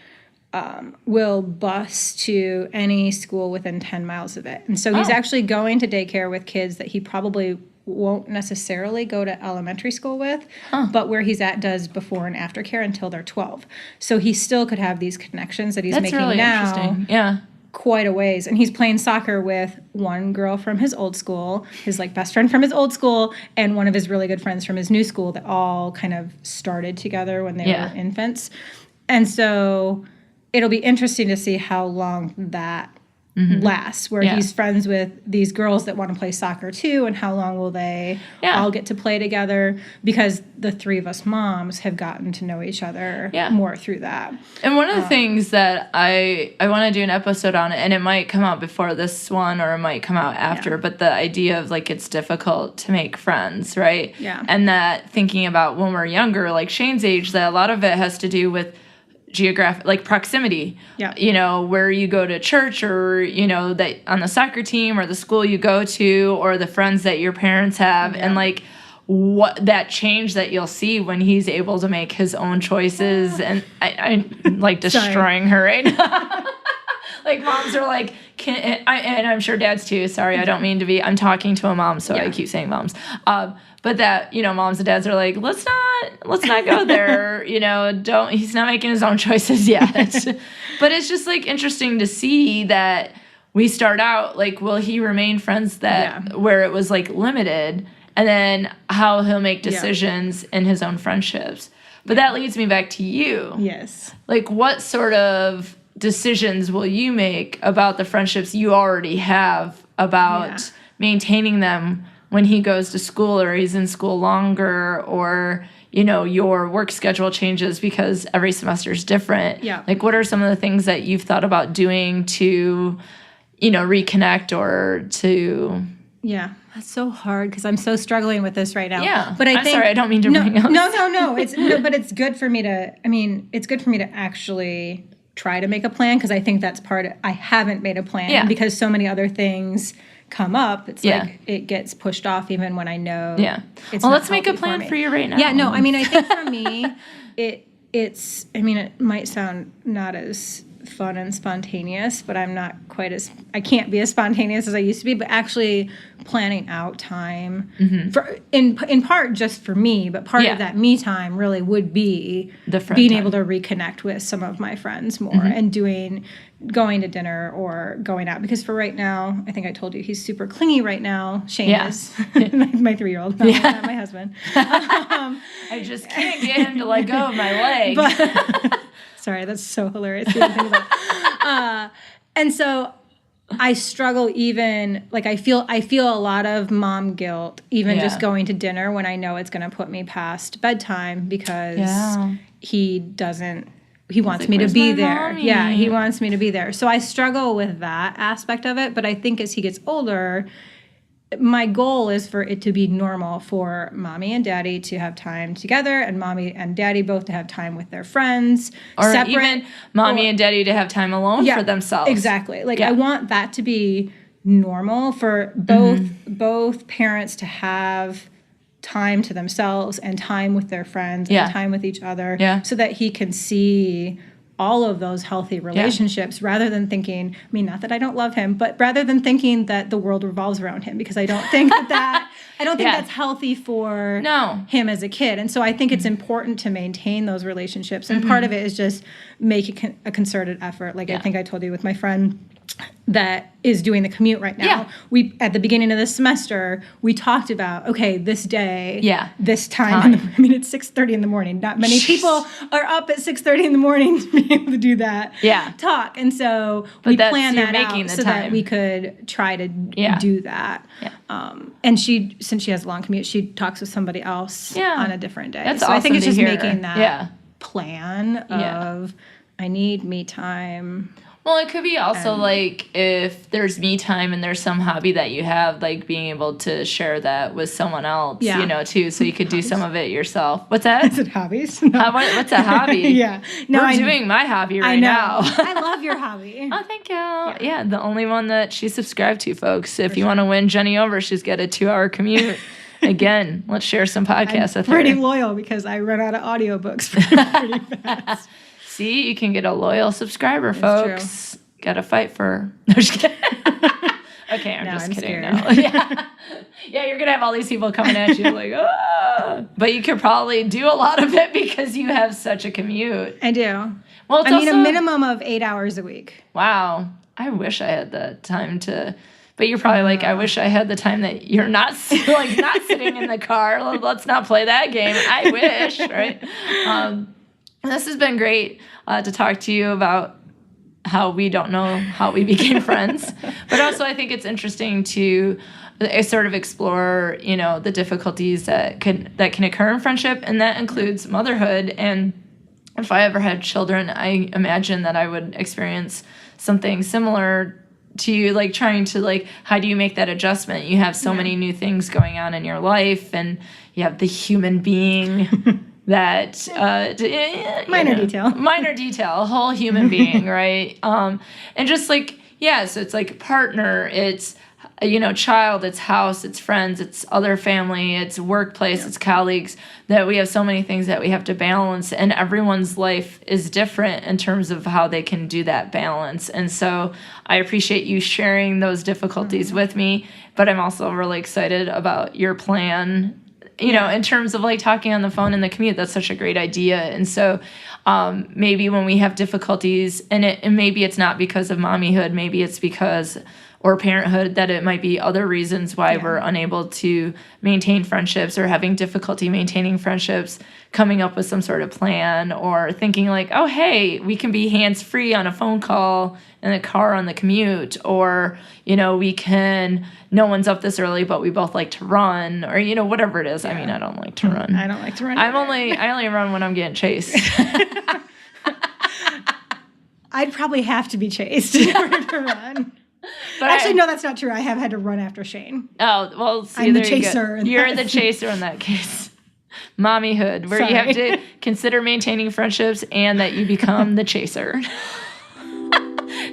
will bus to any school within 10 miles of it. And so he's actually going to daycare with kids that he probably won't necessarily go to elementary school with, but where he's at does before and after care until they're 12. So he still could have these connections that he's making really now. Interesting. Yeah. Quite a ways. And he's playing soccer with one girl from his old school, his best friend from his old school, and one of his really good friends from his new school that all kind of started together when they were infants. And so it'll be interesting to see how long that lasts, where he's friends with these girls that want to play soccer too, and how long will they all get to play together, because the 3 of us moms have gotten to know each other more through that. And one of the things that I want to do an episode on it, and it might come out before this one or it might come out after, but the idea of, like, it's difficult to make friends, right? Yeah. And that thinking about when we're younger, like Shane's age, that a lot of it has to do with geographic, like, proximity, where you go to church, or, that on the soccer team, or the school you go to, or the friends that your parents have, and, like, what that change that you'll see when he's able to make his own choices. And I'm like destroying her right now. Like, moms are like, and I'm sure dads too. Sorry, I don't mean to be. I'm talking to a mom, so I keep saying moms. But that moms and dads are like, let's not go there. Don't. He's not making his own choices yet. But it's just like interesting to see that we start out like, will he remain friends where it was like limited, and then how he'll make decisions in his own friendships. But that leads me back to you. Yes. Like, what sort of decisions will you make about the friendships you already have about maintaining them when he goes to school or he's in school longer, or your work schedule changes because every semester is different? Like, what are some of the things that you've thought about doing to reconnect or to that's so hard because I'm so struggling with this right now. But I'm sorry, I don't mean to bring up. No. But it's good for me to. I mean, it's good for me to actually try to make a plan, because I think that's I haven't made a plan because so many other things come up. It's like it gets pushed off even when I know. It's well, not let's make a plan for you right now. Yeah. No. I mean, I think for me, it's. I mean, it might sound not as fun and spontaneous, but I can't be as spontaneous as I used to be, but actually planning out time for in part just for me, but part of that me time really would be being able to reconnect with some of my friends more and going to dinner or going out, because for right now, I think I told you he's super clingy right now. Shane is my 3-year-old, not my husband. I just can't get him to let go of my leg. Sorry, that's so hilarious to think about. And so I struggle even, like I feel a lot of mom guilt, even just going to dinner when I know it's going to put me past bedtime, because he wants me to be there. Mommy? Yeah, he wants me to be there. So I struggle with that aspect of it. But I think as he gets older, my goal is for it to be normal for mommy and daddy to have time together, and mommy and daddy both to have time with their friends, or separate, even mommy and daddy to have time alone for themselves. Exactly. Like I want that to be normal for both parents to have time to themselves and time with their friends and time with each other, so that he can see all of those healthy relationships, rather than thinking, I mean, not that I don't love him, but rather than thinking that the world revolves around him, because I don't think that's healthy for him as a kid. And so I think it's important to maintain those relationships. And part of it is just make a concerted effort. Like I think I told you with my friend that is doing the commute right now. We, at the beginning of the semester, we talked about, okay, this day, this time. I mean, it's 6:30 in the morning. Not many people are up at 6:30 in the morning to be able to do that talk. And so we planned that out so that we could try to do that. And since she has a long commute, she talks with somebody else on a different day. That's so awesome I think it's to just hear. making that plan of I need me time. Well, it could be also like if there's me time and there's some hobby that you have, like being able to share that with someone else, too, so you could do some of it yourself. What's that? Is it hobbies? No. What's a hobby? No, We're doing my hobby right now. I love your hobby. Oh, thank you. Yeah, the only one that she's subscribed to, folks. If you want to win Jenny over, she's got a 2-hour commute. Again, let's share some podcasts with her. Pretty loyal, because I run out of audiobooks pretty fast. See, you can get a loyal subscriber, folks. Got to fight for her. No, just kidding. Okay, I'm just kidding. No. You're going to have all these people coming at you like, oh. But you could probably do a lot of it because you have such a commute. I do. Well, I mean, a minimum of 8 hours a week. Wow. I wish I had the time to... But you're probably like, I wish I had the time that you're not not sitting in the car. Let's not play that game. I wish, right? This has been great to talk to you about how we don't know how we became friends. But also I think it's interesting to sort of explore, the difficulties that can occur in friendship, and that includes motherhood. And if I ever had children, I imagine that I would experience something similar to you, like trying to how do you make that adjustment? You have so many new things going on in your life, and you have the human being that minor detail, a whole human being, right? And just Yeah, so it's like partner, it's, child, it's house, it's friends, it's other family, it's workplace, it's colleagues, that we have so many things that we have to balance, and everyone's life is different in terms of how they can do that balance. And so I appreciate you sharing those difficulties with me, but I'm also really excited about your plan, in terms of like talking on the phone in the commute. That's such a great idea. And so maybe when we have difficulties, and maybe it's not because of mommyhood, maybe it's because, or parenthood, that it might be other reasons why we're unable to maintain friendships or having difficulty maintaining friendships, coming up with some sort of plan, or thinking like, oh, hey, we can be hands-free on a phone call in a car on the commute, or, we can, no one's up this early, but we both like to run, or, whatever it is. I mean, I don't like to run. I don't like to run. I only run when I'm getting chased. I'd probably have to be chased in order to run. But actually, no, that's not true. I have had to run after Shane. Oh, well, see, I'm the chaser. You're the chaser in that case. Mommyhood, where you have to consider maintaining friendships and that you become the chaser.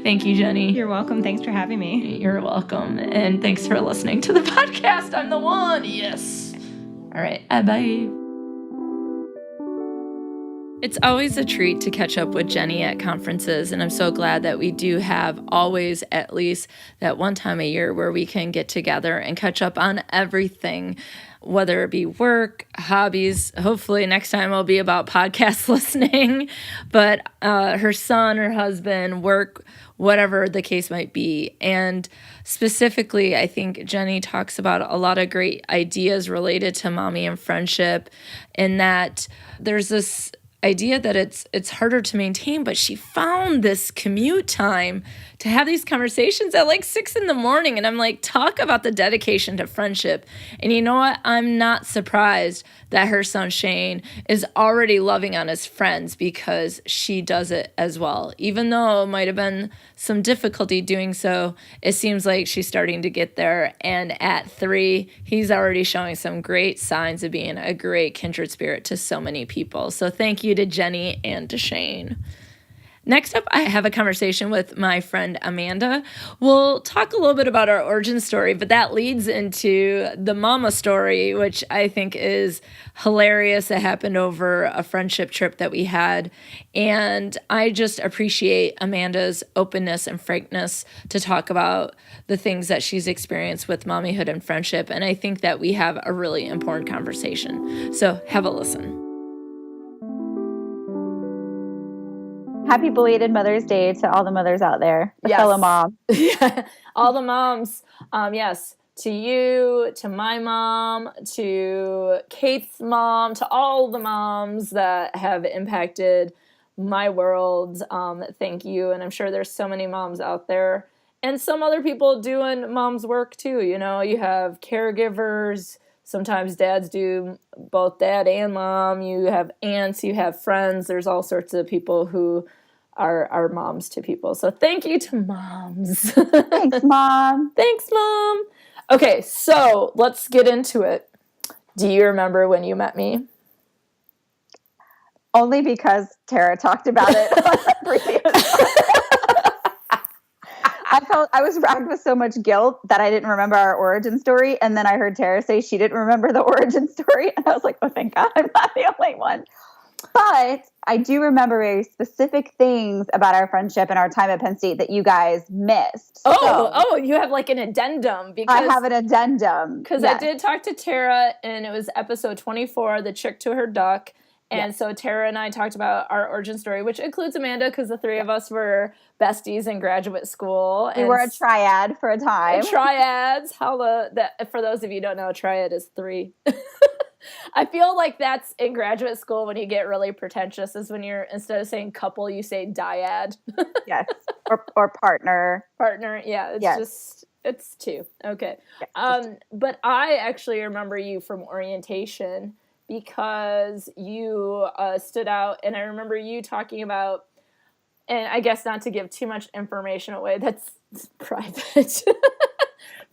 Thank you, Jenny. You're welcome. Thanks for having me. You're welcome. And thanks for listening to the podcast. I'm the one. Yes. All right. Bye. It's always a treat to catch up with Jenny at conferences, and I'm so glad that we do have always at least that one time a year where we can get together and catch up on everything, whether it be work, hobbies. Hopefully next time it'll be about podcast listening, but her son, her husband, work, whatever the case might be. And specifically, I think Jenny talks about a lot of great ideas related to mommy and friendship, in that there's this idea that it's harder to maintain, but she found this commute time to have these conversations at like 6 a.m. And I'm like, talk about the dedication to friendship. And you know what? I'm not surprised that her son Shane is already loving on his friends, because she does it as well. Even though it might have been some difficulty doing so, it seems like she's starting to get there. And at 3, he's already showing some great signs of being a great kindred spirit to so many people. So thank you to Jenny and to Shane. Next up, I have a conversation with my friend Amanda. We'll talk a little bit about our origin story, but that leads into the mama story, which I think is hilarious. It happened over a friendship trip that we had. And I just appreciate Amanda's openness and frankness to talk about the things that she's experienced with mommyhood and friendship. And I think that we have a really important conversation. So have a listen. Happy belated Mother's Day to all the mothers out there, Yes. fellow mom. Yeah, all the moms. Yes, to you, to my mom, to Kate's mom, to all the moms that have impacted my world. Thank you. And I'm sure there's so many moms out there, and some other people doing mom's work too. You have caregivers. Sometimes dads do both dad and mom. You have aunts, you have friends. There's all sorts of people who are moms to people. So thank you to moms. Thanks, Mom. Thanks, Mom. Okay, so let's get into it. Do you remember when you met me? Only because Tara talked about it on the previous I was racked with so much guilt that I didn't remember our origin story. And then I heard Tara say she didn't remember the origin story. And I was like, oh, thank God, I'm not the only one. But I do remember very specific things about our friendship and our time at Penn State that you guys missed. Oh, you have like an addendum. Because I have an addendum. Because I did talk to Tara, and it was episode 24, The Chick to Her Duck. And so Tara and I talked about our origin story, which includes Amanda, because the three of us were besties in graduate school. We were a triad for a time. Triads. For those of you who don't know, a triad is 3. I feel like that's in graduate school when you get really pretentious, is when you're, instead of saying couple, you say dyad. Yes. Or partner. Partner, yeah. It's 2. Okay. Yeah, but I actually remember you from orientation, because you stood out, and I remember you talking about, and I guess not to give too much information away, that's private,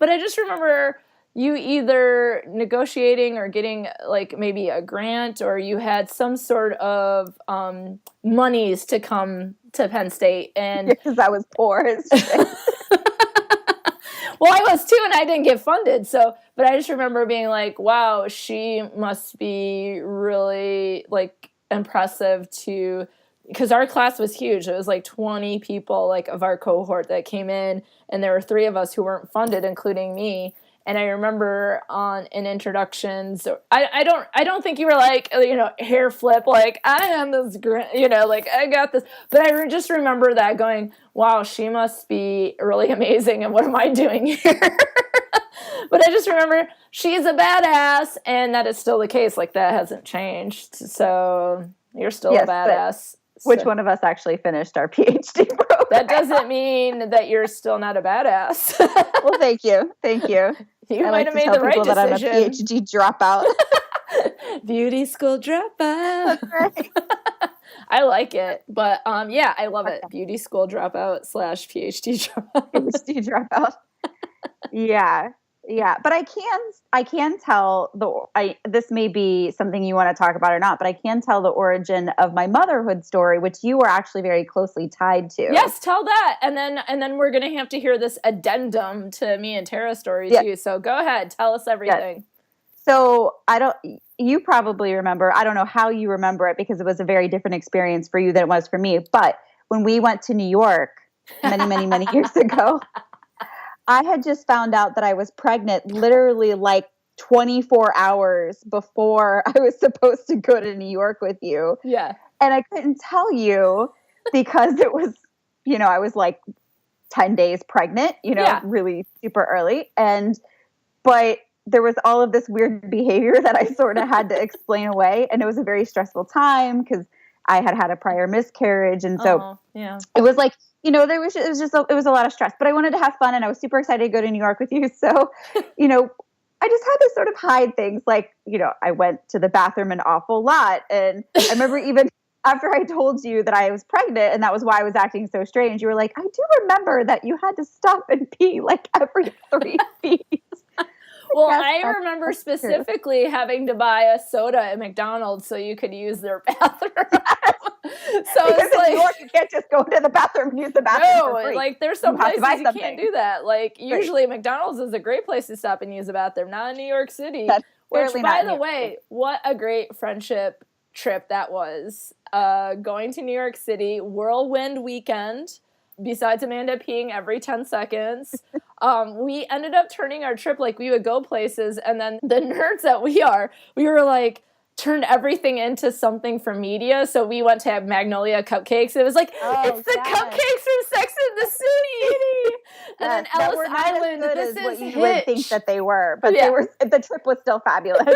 but I just remember you either negotiating or getting like maybe a grant, or you had some sort of monies to come to Penn State. And because I was poor as shit. Well, I was too, and I didn't get funded. So, but I just remember being like, wow, she must be really like impressive to, because our class was huge. It was like 20 people like of our cohort that came in, and there were 3 of us who weren't funded, including me. And I remember in introductions, I don't think you were like, hair flip, like, I am this, like, I got this. But I just remember that going, wow, she must be really amazing. And what am I doing here? But I just remember she's a badass. And that is still the case. Like, that hasn't changed. So you're still a badass. Which one of us actually finished our PhD program? That doesn't mean that you're still not a badass. Well, thank you. Thank you. You I might have made the right decision. That I'm a PhD dropout. Beauty school dropout. That's right. I like it. But yeah, I love it. Beauty school dropout / PhD dropout. PhD dropout. Yeah. Yeah, but I can tell this may be something you want to talk about or not, but I can tell the origin of my motherhood story, which you were actually very closely tied to. Yes, tell that. And then we're going to have to hear this addendum to me and Tara's story too. So go ahead, tell us everything. Yes. So you probably remember, I don't know how you remember it because it was a very different experience for you than it was for me. But when we went to New York many, many, many years ago, I had just found out that I was pregnant literally like 24 hours before I was supposed to go to New York with you. Yeah. And I couldn't tell you because it was, I was like 10 days pregnant, really super early. But there was all of this weird behavior that I sort of had to explain away. And it was a very stressful time because I had a prior miscarriage. And so it was like, it was a lot of stress, but I wanted to have fun and I was super excited to go to New York with you. So, I just had to sort of hide things like, I went to the bathroom an awful lot. And I remember even after I told you that I was pregnant and that was why I was acting so strange, you were like, I do remember that you had to stop and pee like every 3 feet. Well, I remember specifically having to buy a soda at McDonald's so you could use their bathroom. So it's like, in New York, you can't just go to the bathroom and use the bathroom for free. Like there's some places you can't do that. Like usually McDonald's is a great place to stop and use a bathroom, not in New York City. Which, by the way, what a great friendship trip that was. Going to New York City, whirlwind weekend. Besides Amanda peeing every 10 seconds, we ended up turning our trip, like we would go places, and then the nerds that we were like, turned everything into something for media. So we went to have Magnolia cupcakes. It was like, it's the cupcakes from Sex and the City. And then Ellis Island, this is what you would think that they were, but the trip was still fabulous.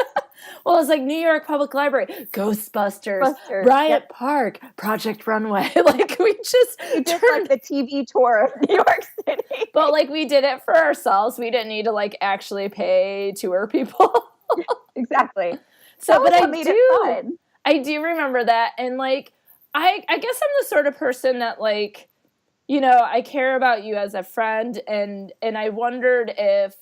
Well, it was like New York Public Library, Ghostbusters, Bryant Park, Project Runway. Like we did like the TV tour of New York City. But like we did it for ourselves. We didn't need to like actually pay tour people. Exactly. So, but I do remember that. And like, I guess I'm the sort of person that like, I care about you as a friend. And I wondered if,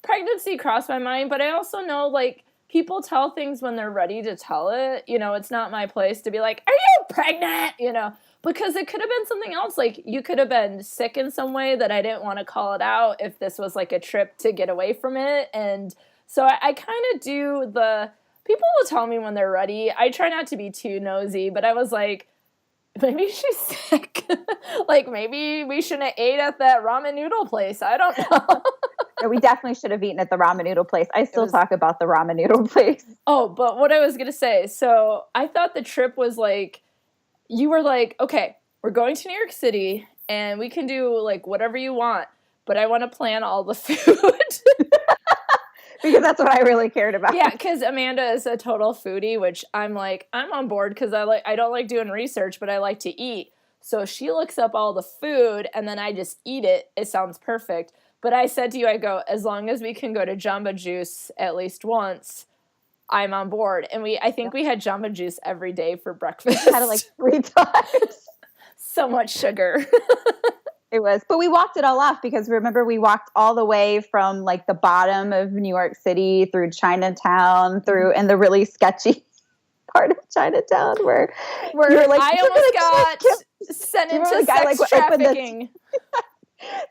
pregnancy crossed my mind, but I also know like people tell things when they're ready to tell it. It's not my place to be like, are you pregnant? Because it could have been something else. Like you could have been sick in some way that I didn't want to call it out if this was like a trip to get away from it. And so I kind of do people will tell me when they're ready. I try not to be too nosy, but I was like, maybe she's sick. Like maybe we shouldn't have ate at that ramen noodle place. I don't know. Yeah, we definitely should have eaten at the ramen noodle place. I still talk about the ramen noodle place. Oh, but what I was going to say, so I thought the trip was like, you were like, okay, we're going to New York City and we can do like whatever you want, but I want to plan all the food. Because that's what I really cared about. Yeah, because Amanda is a total foodie, which I'm like, I'm on board because I don't like doing research, but I like to eat. So she looks up all the food and then I just eat it. It sounds perfect. But I said to you, I go, as long as we can go to Jamba Juice at least once, I'm on board. And I think we had Jamba Juice every day for breakfast. We had it like 3 times. So much sugar. It was, but we walked it all off because remember we walked all the way from like the bottom of New York City through Chinatown and the really sketchy part of Chinatown where like, I almost got sent into sex trafficking.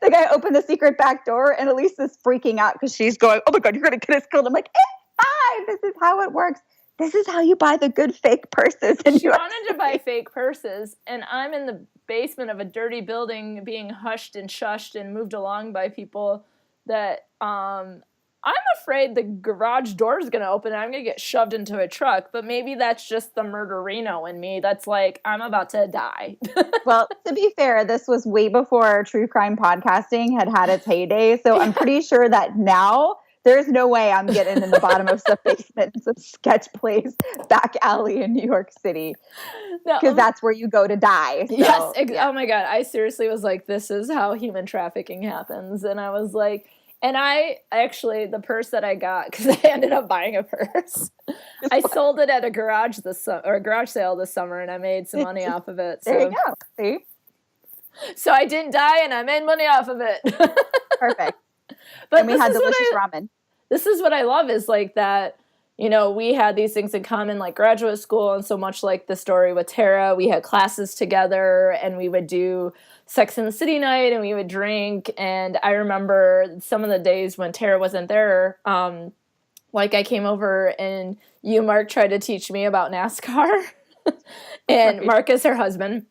the guy opened the secret back door, and Alysa's freaking out because she's going, "Oh my God, you're going to get us killed." I'm like, "It's fine. This is how it works. This is how you buy the good fake purses." And she wanted to buy fake purses, and I'm in the basement of a dirty building being hushed and shushed and moved along by people that I'm afraid the garage door is going to open and I'm going to get shoved into a truck. But maybe that's just the murderino in me that's like, I'm about to die. Well, to be fair, this was way before true crime podcasting had its heyday. So I'm pretty sure that now there's no way I'm getting in the bottom of some basement in some sketch place back alley in New York City. Because that's where you go to die. So, yes. Oh my God. I seriously was like, this is how human trafficking happens. And I was like, and I actually, the purse that I got, because I ended up buying a purse, I sold it at a garage sale this summer, and I made some money off of it. So. There you go. See? So I didn't die, and I made money off of it. Perfect. But and we had delicious ramen. This is what I love is like that, you know, we had these things in common, like graduate school, and so much like the story with Tara, we had classes together, and we would do Sex and the City night, and we would drink. And I remember some of the days when Tara wasn't there, like I came over and you, Mark, tried to teach me about NASCAR and Mark is her husband.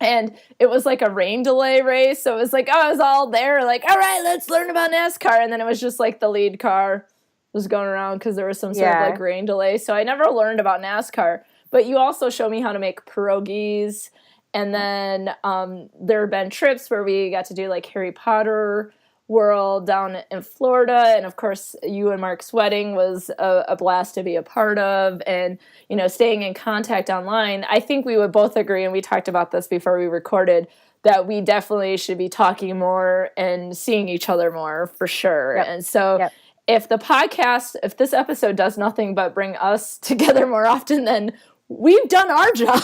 And it was like a rain delay race. So it was like, I was all there like, all right, let's learn about NASCAR. And then it was just like the lead car was going around because there was some sort of like rain delay. So I never learned about NASCAR. But you also showed me how to make pierogies. And then there have been trips where we got to do like Harry Potter World down in Florida. And of course, you and Mark's wedding was a blast to be a part of. And, you know, staying in contact online. I think we would both agree, and we talked about this before we recorded, that we definitely should be talking more and seeing each other more for sure. Yep. And so if this episode does nothing but bring us together more often, then we've done our job.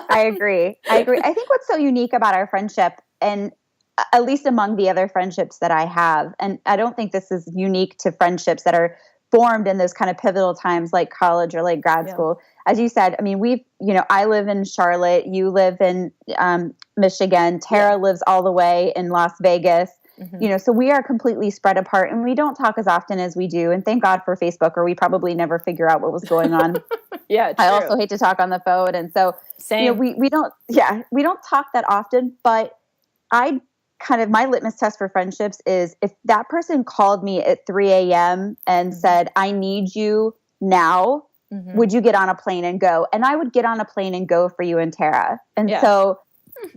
I agree. I think what's so unique about our friendship, and at least among the other friendships that I have, and I don't think this is unique to friendships that are formed in those kind of pivotal times like college or like grad school. As you said, I mean, I live in Charlotte, you live in Michigan, Tara lives all the way in Las Vegas. Mm-hmm. You know, so we are completely spread apart and we don't talk as often as we do. And thank God for Facebook, or we probably never figure out what was going on. Yeah, true. I also hate to talk on the phone. And so, same. You know, we don't talk that often, but my litmus test for friendships is if that person called me at 3 a.m. and said, I need you now, would you get on a plane and go? And I would get on a plane and go for you and Tara. And so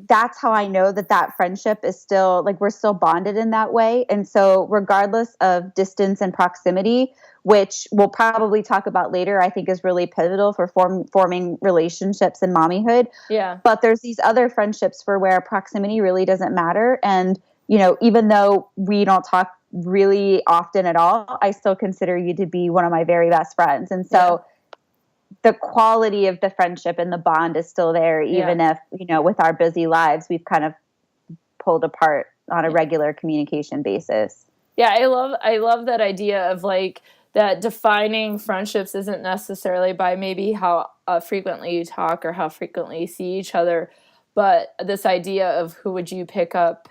that's how I know that friendship is still, like, we're still bonded in that way. And so regardless of distance and proximity, which we'll probably talk about later, I think is really pivotal for forming relationships in mommyhood. Yeah. But there's these other friendships where proximity really doesn't matter. And, you know, even though we don't talk really often at all, I still consider you to be one of my very best friends. And so the quality of the friendship and the bond is still there, even if, you know, with our busy lives, we've kind of pulled apart on a regular communication basis. Yeah, I love that idea of like that defining friendships isn't necessarily by maybe how frequently you talk or how frequently you see each other, but this idea of who would you pick up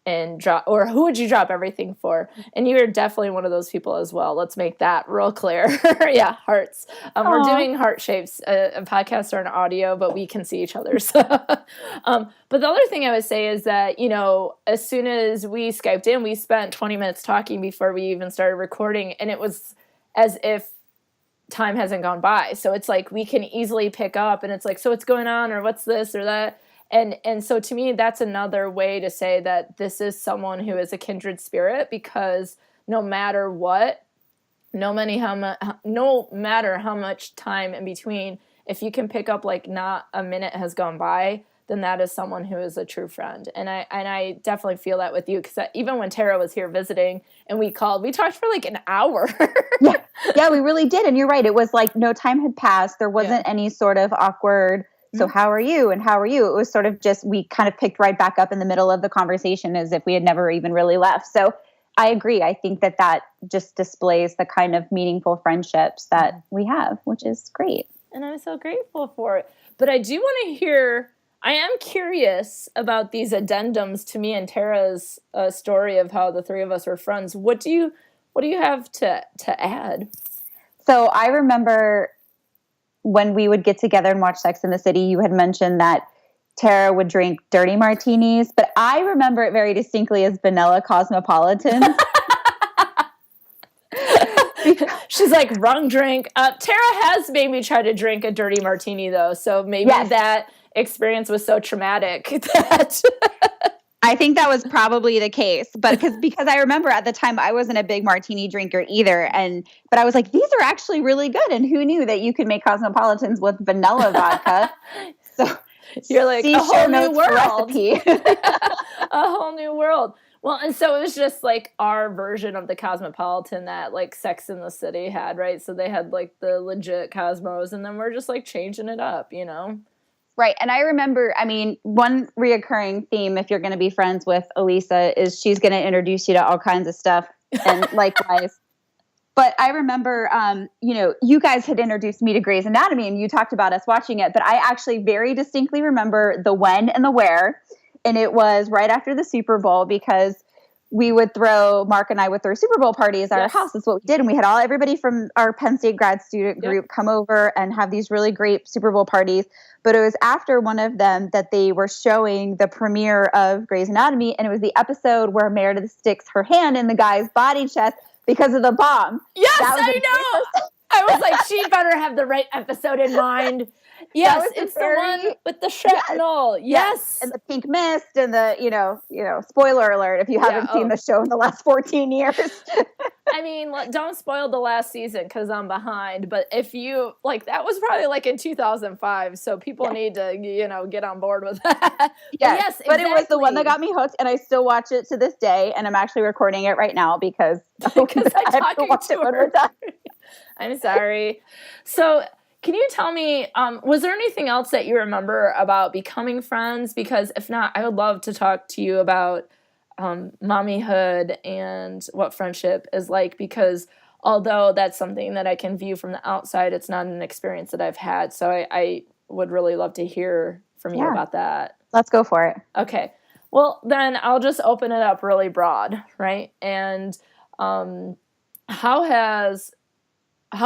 and drop, or who would you drop everything for? And you're definitely one of those people as well. Let's make that real clear. Yeah, hearts. We're doing heart shapes. Podcasts are an audio, but we can see each other. So. But the other thing I would say is that, you know, as soon as we Skyped in, we spent 20 minutes talking before we even started recording, and it was as if time hasn't gone by. So it's like we can easily pick up, and it's like, so what's going on, or what's this or that? And so to me, that's another way to say that this is someone who is a kindred spirit, because no matter what, no matter how much time in between, if you can pick up like not a minute has gone by, then that is someone who is a true friend. And I definitely feel that with you, because even when Tara was here visiting and we talked for like an hour. Yeah, we really did. And you're right. It was like no time had passed. There wasn't any sort of awkward, so how are you? And how are you? It was sort of just, we kind of picked right back up in the middle of the conversation as if we had never even really left. So I agree. I think that just displays the kind of meaningful friendships that we have, which is great. And I'm so grateful for it. But I do want to hear I am curious about these addendums to me and Tara's story of how the three of us were friends. What do you have to add? So I remember when we would get together and watch Sex in the City, you had mentioned that Tara would drink dirty martinis, but I remember it very distinctly as vanilla cosmopolitan. She's like, wrong drink. Tara has made me try to drink a dirty martini, though, so maybe that experience was so traumatic that... I think that was probably the case, but because I remember at the time I wasn't a big martini drinker either, but I was like, these are actually really good, and who knew that you could make cosmopolitans with vanilla vodka? So you're like, a whole new world. A whole new world. Well, and so it was just like our version of the cosmopolitan that like Sex in the City had, right? So they had like the legit Cosmos, and then we're just like changing it up, you know? Right. And I remember, I mean, one reoccurring theme, if you're going to be friends with Alysa, is she's going to introduce you to all kinds of stuff, and likewise. But I remember, you guys had introduced me to Grey's Anatomy, and you talked about us watching it. But I actually very distinctly remember the when and the where. And it was right after the Super Bowl, because Mark and I would throw Super Bowl parties at our house. That's what we did. And we had everybody from our Penn State grad student group come over and have these really great Super Bowl parties. But it was after one of them that they were showing the premiere of Grey's Anatomy. And it was the episode where Meredith sticks her hand in the guy's body chest because of the bomb. Yes, I know. I was like, she better have the right episode in mind. Yes, it's the one with the shrapnel. Yes. And the pink mist and the, spoiler alert if you haven't seen the show in the last 14 years. I mean, don't spoil the last season because I'm behind. But if you, that was probably in 2005. So people need to, get on board with that. Yes, exactly. But it was the one that got me hooked. And I still watch it to this day. And I'm actually recording it right now because I'm talking to her. I'm sorry. So... can you tell me, was there anything else that you remember about becoming friends? Because if not, I would love to talk to you about mommyhood and what friendship is like, because although that's something that I can view from the outside, it's not an experience that I've had. So I would really love to hear from you about that. Let's go for it. Okay. Well, then I'll just open it up really broad, right? And how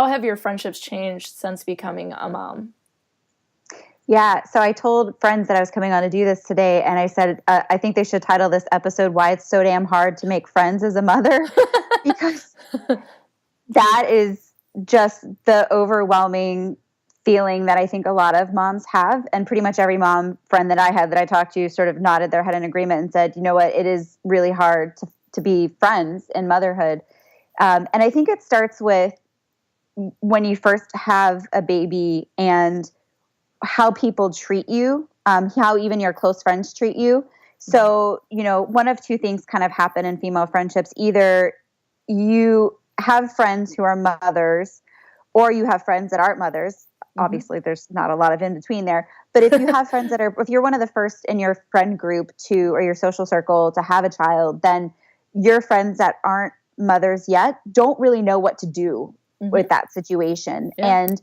have your friendships changed since becoming a mom? Yeah, so I told friends that I was coming on to do this today, and I said, I think they should title this episode, Why It's So Damn Hard to Make Friends as a Mother, because that is just the overwhelming feeling that I think a lot of moms have, and pretty much every mom friend that I had that I talked to sort of nodded their head in agreement and said, you know what, it is really hard to be friends in motherhood. And I think it starts with when you first have a baby and how people treat you, how even your close friends treat you. So, one of two things kind of happen in female friendships. Either you have friends who are mothers, or you have friends that aren't mothers. Mm-hmm. Obviously, there's not a lot of in between there. But if you have friends if you're one of the first in your friend group or your social circle to have a child, then your friends that aren't mothers yet don't really know what to do with that situation. Yeah. And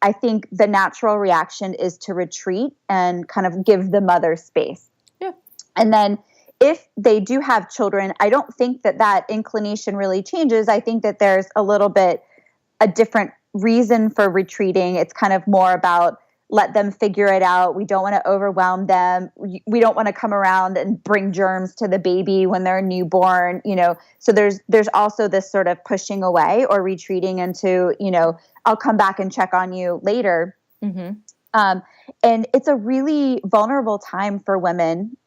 I think the natural reaction is to retreat and kind of give the mother space. Yeah. And then if they do have children, I don't think that inclination really changes. I think that there's a little bit a different reason for retreating. It's kind of more about let them figure it out. We don't want to overwhelm them. We don't want to come around and bring germs to the baby when they're newborn, So there's also this sort of pushing away or retreating into, I'll come back and check on you later. Mm-hmm. And it's a really vulnerable time for women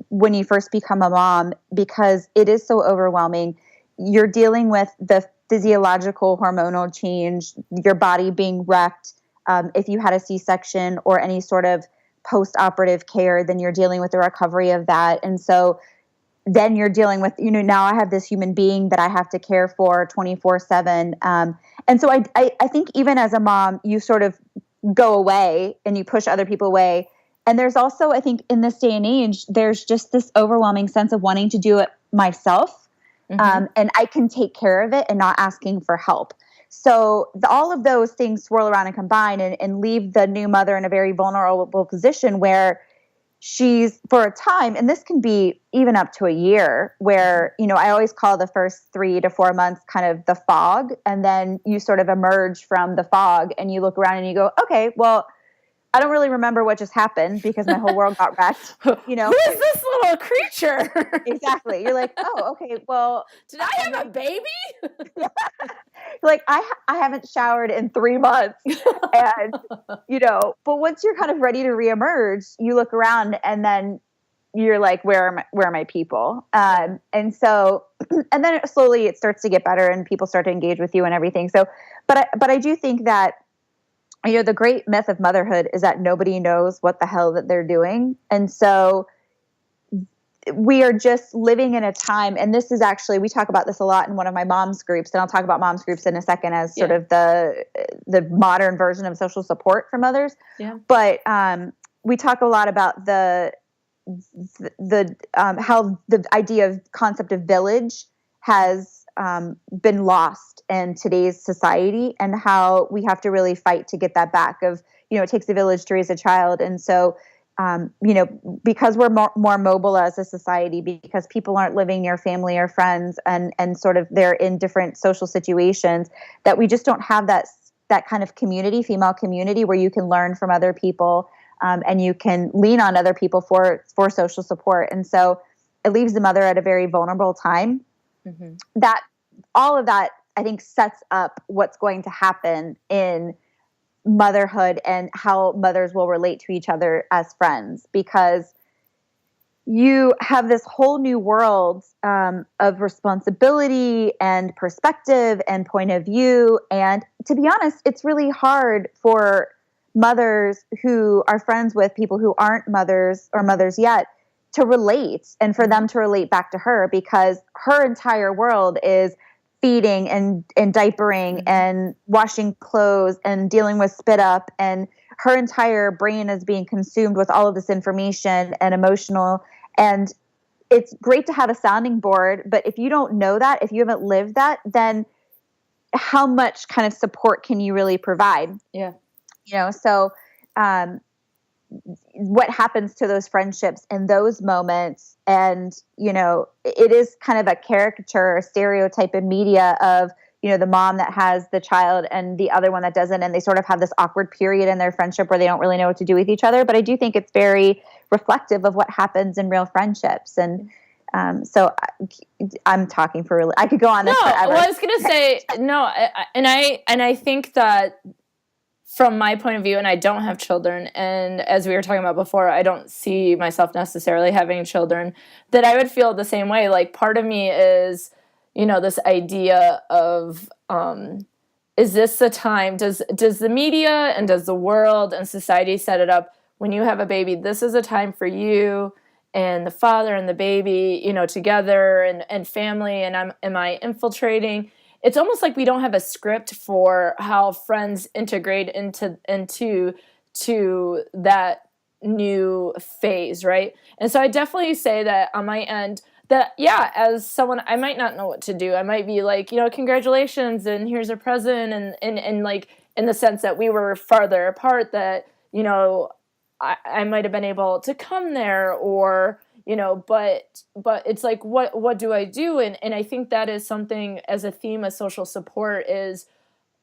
when you first become a mom, because it is so overwhelming. You're dealing with the physiological hormonal change, your body being wrecked. If you had a C-section or any sort of post-operative care, then you're dealing with the recovery of that. And so then you're dealing with, now I have this human being that I have to care for 24/7. And so I think even as a mom, you sort of go away and you push other people away. And there's also, I think in this day and age, there's just this overwhelming sense of wanting to do it myself. Mm-hmm. And I can take care of it and not asking for help. So all of those things swirl around and combine and leave the new mother in a very vulnerable position where she's, for a time, and this can be even up to a year, where, I always call the first 3 to 4 months kind of the fog. And then you sort of emerge from the fog and you look around and you go, okay, well, I don't really remember what just happened because my whole world got wrecked. Who is this little creature? Exactly. You're like, oh, okay, well. Did I have a baby? Like, I haven't showered in 3 months. And, but once you're kind of ready to reemerge, you look around and then you're like, where are my people? And so, and then slowly it starts to get better and people start to engage with you and everything. So, but I do think that, the great myth of motherhood is that nobody knows what the hell that they're doing. And so we are just living in a time, and this is actually, we talk about this a lot in one of my mom's groups, and I'll talk about mom's groups in a second as sort of the modern version of social support for mothers. Yeah. But we talk a lot about the how the idea of concept of village has been lost in today's society, and how we have to really fight to get that back of, it takes a village to raise a child. And so, because we're more mobile as a society, because people aren't living near family or friends and sort of they're in different social situations, that we just don't have that kind of community, female community, where you can learn from other people, and you can lean on other people for social support. And so it leaves the mother at a very vulnerable time. Mm-hmm. That all of that, I think, sets up what's going to happen in motherhood and how mothers will relate to each other as friends, because you have this whole new world of responsibility and perspective and point of view. And to be honest, it's really hard for mothers who are friends with people who aren't mothers or mothers yet to relate, and for them to relate back to her, because her entire world is feeding and diapering and washing clothes and dealing with spit up, and her entire brain is being consumed with all of this information and emotional. And it's great to have a sounding board, but if you don't know that, if you haven't lived that, then how much kind of support can you really provide? Yeah. So what happens to those friendships in those moments? And, it is kind of a caricature or stereotype in media of, the mom that has the child and the other one that doesn't. And they sort of have this awkward period in their friendship where they don't really know what to do with each other. But I do think it's very reflective of what happens in real friendships. And so I'm talking for really, I could go on this forever. Well, I was going to say, no, and I think that, from my point of view, and I don't have children, and as we were talking about before, I don't see myself necessarily having children, that I would feel the same way. Like, part of me is, this idea of, is this the time? Does the media and does the world and society set it up, when you have a baby, this is a time for you and the father and the baby, together and family, and am I infiltrating? It's almost like we don't have a script for how friends integrate into that new phase, right? And so I definitely say that on my end, that, as someone, I might not know what to do. I might be like, congratulations, and here's a present, and like, in the sense that we were farther apart, that, I might have been able to come there, or, but it's like, what do I do? And I think that is something, as a theme of social support, is,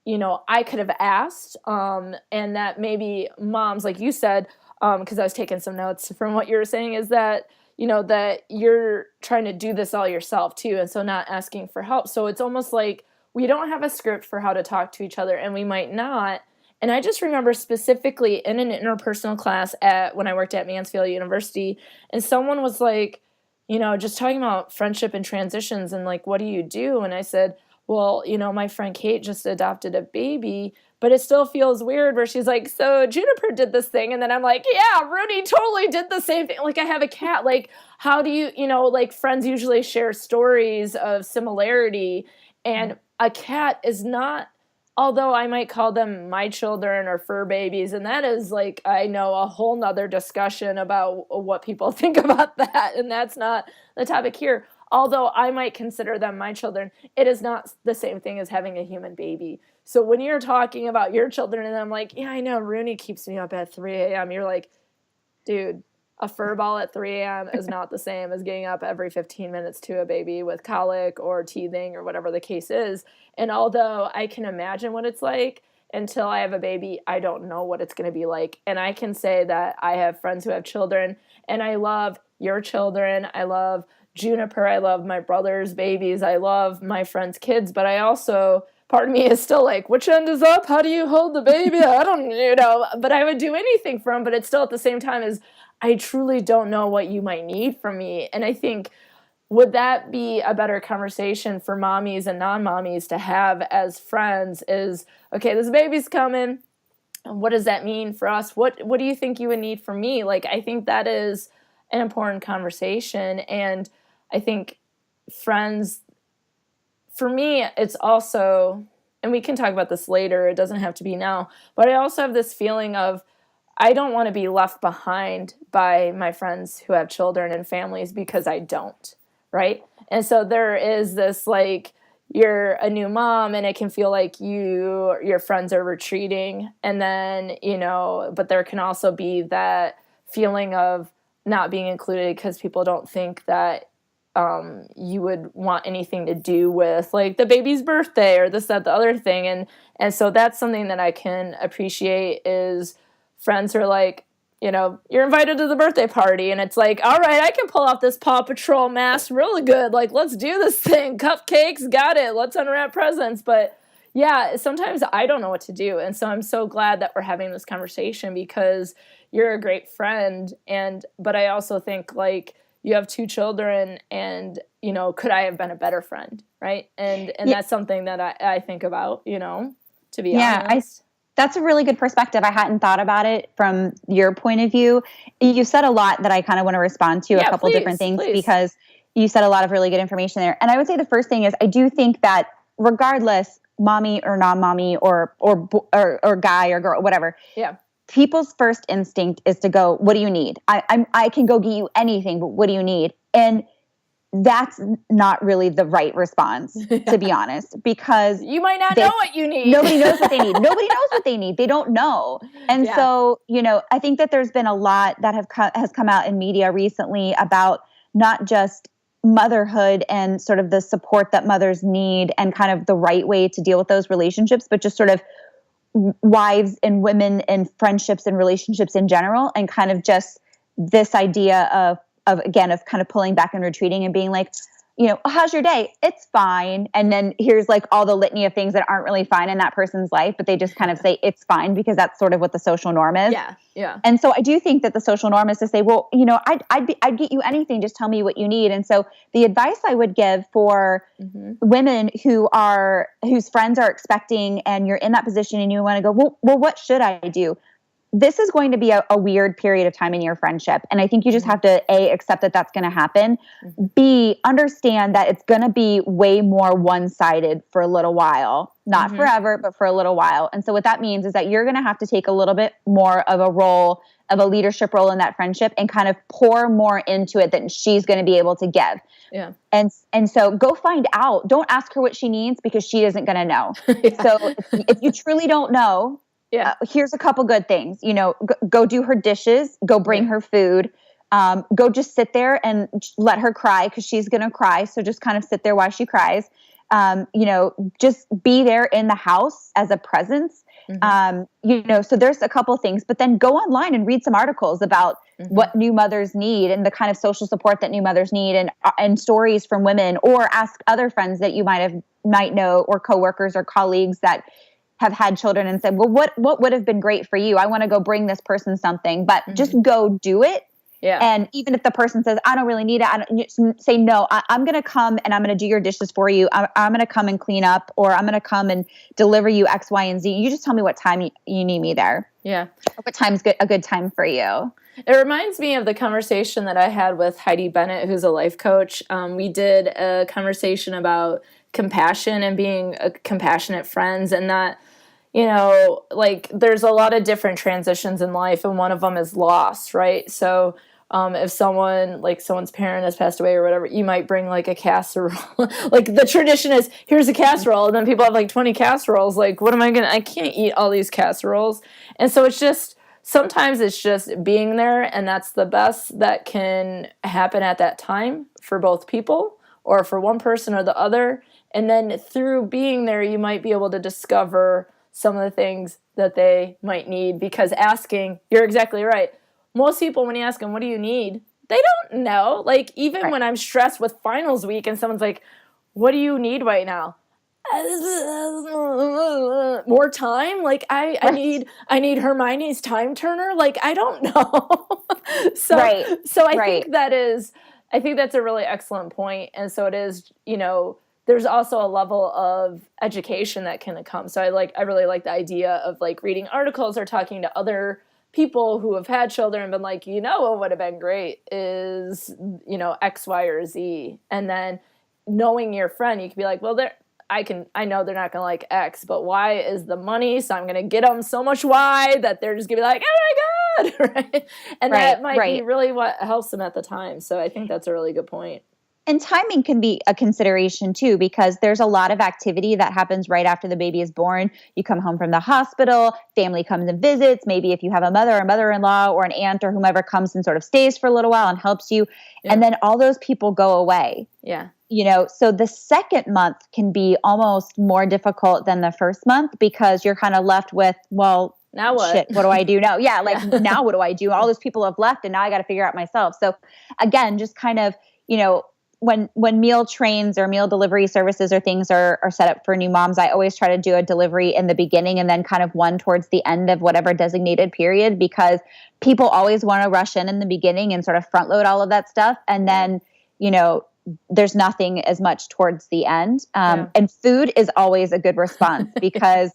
I could have asked, and that maybe moms, like you said, because I was taking some notes from what you were saying, is that, that you're trying to do this all yourself too, and so not asking for help. So it's almost like we don't have a script for how to talk to each other, and we might not. And I just remember specifically in an interpersonal class when I worked at Mansfield University, and someone was like, just talking about friendship and transitions, and like, what do you do? And I said, well, my friend Kate just adopted a baby, but it still feels weird, where she's like, so Juniper did this thing. And then I'm like, yeah, Rudy totally did the same thing. Like, I have a cat. Like, how do you, like, friends usually share stories of similarity, and a cat is not, although I might call them my children or fur babies, and that is, like, I know, a whole nother discussion about what people think about that, and that's not the topic here. Although I might consider them my children, it is not the same thing as having a human baby. So when you're talking about your children and I'm like, yeah, I know Rooney keeps me up at 3 a.m. You're like, dude, a fur ball at 3 a.m. is not the same as getting up every 15 minutes to a baby with colic or teething or whatever the case is. And although I can imagine what it's like, until I have a baby, I don't know what it's going to be like. And I can say that I have friends who have children, and I love your children. I love Juniper. I love my brother's babies. I love my friends' kids. But I also, part of me is still like, which end is up? How do you hold the baby? I don't, but I would do anything for him. But it's still at the same time as I truly don't know what you might need from me. And I think, would that be a better conversation for mommies and non-mommies to have as friends is, okay, this baby's coming. What does that mean for us? What do you think you would need from me? Like, I think that is an important conversation. And I think friends, for me, it's also, and we can talk about this later, it doesn't have to be now, but I also have this feeling of, I don't want to be left behind by my friends who have children and families because I don't. Right? And so there is this, like, you're a new mom and it can feel like your friends are retreating. And then, but there can also be that feeling of not being included because people don't think that you would want anything to do with, like, the baby's birthday or this, that, the other thing. And so that's something that I can appreciate is friends who are like, you're invited to the birthday party, and it's like, all right, I can pull off this Paw Patrol mask really good. Like, let's do this thing. Cupcakes, got it. Let's unwrap presents. But yeah, sometimes I don't know what to do. And so I'm so glad that we're having this conversation because you're a great friend. But I also think, like, you have 2 children and, could I have been a better friend? Right. And that's something that I think about, to be honest. That's a really good perspective. I hadn't thought about it from your point of view. You said a lot that I kind of want to respond to, a couple different things, because you said a lot of really good information there. And I would say the first thing is I do think that regardless, mommy or non-mommy or guy or girl, whatever. Yeah. People's first instinct is to go, what do you need? I can go get you anything, but what do you need? And that's not really the right response, to be honest, because you might not know what you need. Nobody knows what they need. Nobody knows what they need. They don't know. And so, I think that there's been a lot that has come out in media recently about not just motherhood and sort of the support that mothers need and kind of the right way to deal with those relationships, but just sort of wives and women and friendships and relationships in general, and kind of just this idea of kind of pulling back and retreating and being like, how's your day? It's fine. And then here's like all the litany of things that aren't really fine in that person's life, but they just kind of say it's fine because that's sort of what the social norm is. Yeah. Yeah. And so I do think that the social norm is to say, well, I'd get you anything. Just tell me what you need. And so the advice I would give for women whose friends are expecting and you're in that position and you want to go, well, what should I do? This is going to be a weird period of time in your friendship. And I think you just have to, A, accept that that's going to happen. B, understand that it's going to be way more one-sided for a little while. Not forever, but for a little while. And so what that means is that you're going to have to take a little bit more of a leadership role in that friendship and kind of pour more into it than she's going to be able to give. Yeah. And so go find out. Don't ask her what she needs because she isn't going to know. So if you truly don't know, here's a couple good things. Go do her dishes, go bring her food, go just sit there and let her cry because she's going to cry. So just kind of sit there while she cries. Just be there in the house as a presence. So there's a couple things, but then go online and read some articles about what new mothers need and the kind of social support that new mothers need and stories from women, or ask other friends that you might know, or coworkers or colleagues that have had children and said, well, what would have been great for you? I want to go bring this person something, but just go do it. Yeah. And even if the person says, I don't really need it, say, no, I'm going to come and I'm going to do your dishes for you. I'm going to come and clean up, or I'm going to come and deliver you X, Y, and Z. You just tell me what time you need me there. Yeah. What time's a good time for you. It reminds me of the conversation that I had with Heidi Bennett, who's a life coach. We did a conversation about compassion and being compassionate friends, and that, like, there's a lot of different transitions in life, and one of them is loss, right? So if someone's parent has passed away or whatever, you might bring like a casserole. Like the tradition is, here's a casserole, and then people have like 20 casseroles. Like, what am I can't eat all these casseroles. And so sometimes it's just being there, and that's the best that can happen at that time for both people, or for one person or the other. And then through being there, you might be able to discover some of the things that they might need, because you're exactly right. Most people, when you ask them, what do you need? They don't know. Like, even when I'm stressed with finals week and someone's like, what do you need right now? More time? Like, I need Hermione's time turner? Like, I don't know. So I think that's a really excellent point. And so it is, there's also a level of education that can come. So I really like the idea of like reading articles or talking to other people who have had children and been like, what would have been great is, X, Y, or Z. And then knowing your friend, you can be like, well, I know they're not going to like X, but Y is the money. So I'm going to get them so much Y that they're just going to be like, oh my God. Right. And that might be really what helps them at the time. So I think that's a really good point. And timing can be a consideration too, because there's a lot of activity that happens right after the baby is born. You come home from the hospital, family comes and visits. Maybe if you have a mother or mother-in-law or an aunt or whomever comes and sort of stays for a little while and helps you. Yeah. And then all those people go away. Yeah. So the second month can be almost more difficult than the first month, because you're kind of left with, well, now what? Shit, what do I do now? Yeah. Like now what do I do? All those people have left and now I got to figure out myself. So again, just kind of, when meal trains or meal delivery services or things are set up for new moms, I always try to do a delivery in the beginning and then kind of one towards the end of whatever designated period, because people always want to rush in the beginning and sort of front load all of that stuff. And then, there's nothing as much towards the end. And food is always a good response, because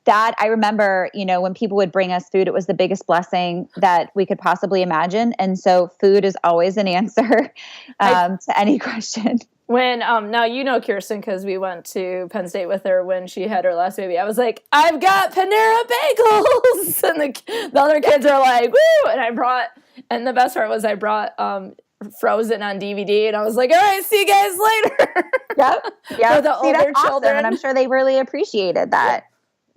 that I remember, when people would bring us food, it was the biggest blessing that we could possibly imagine. And so food is always an answer to any question. When, now Kirsten, because we went to Penn State with her when she had her last baby. I was like, I've got Panera bagels. And the other kids are like, woo. And the best part was I brought Frozen on DVD, and I was like, all right, see you guys later. Yep. For the older that's children. Awesome. And I'm sure they really appreciated that.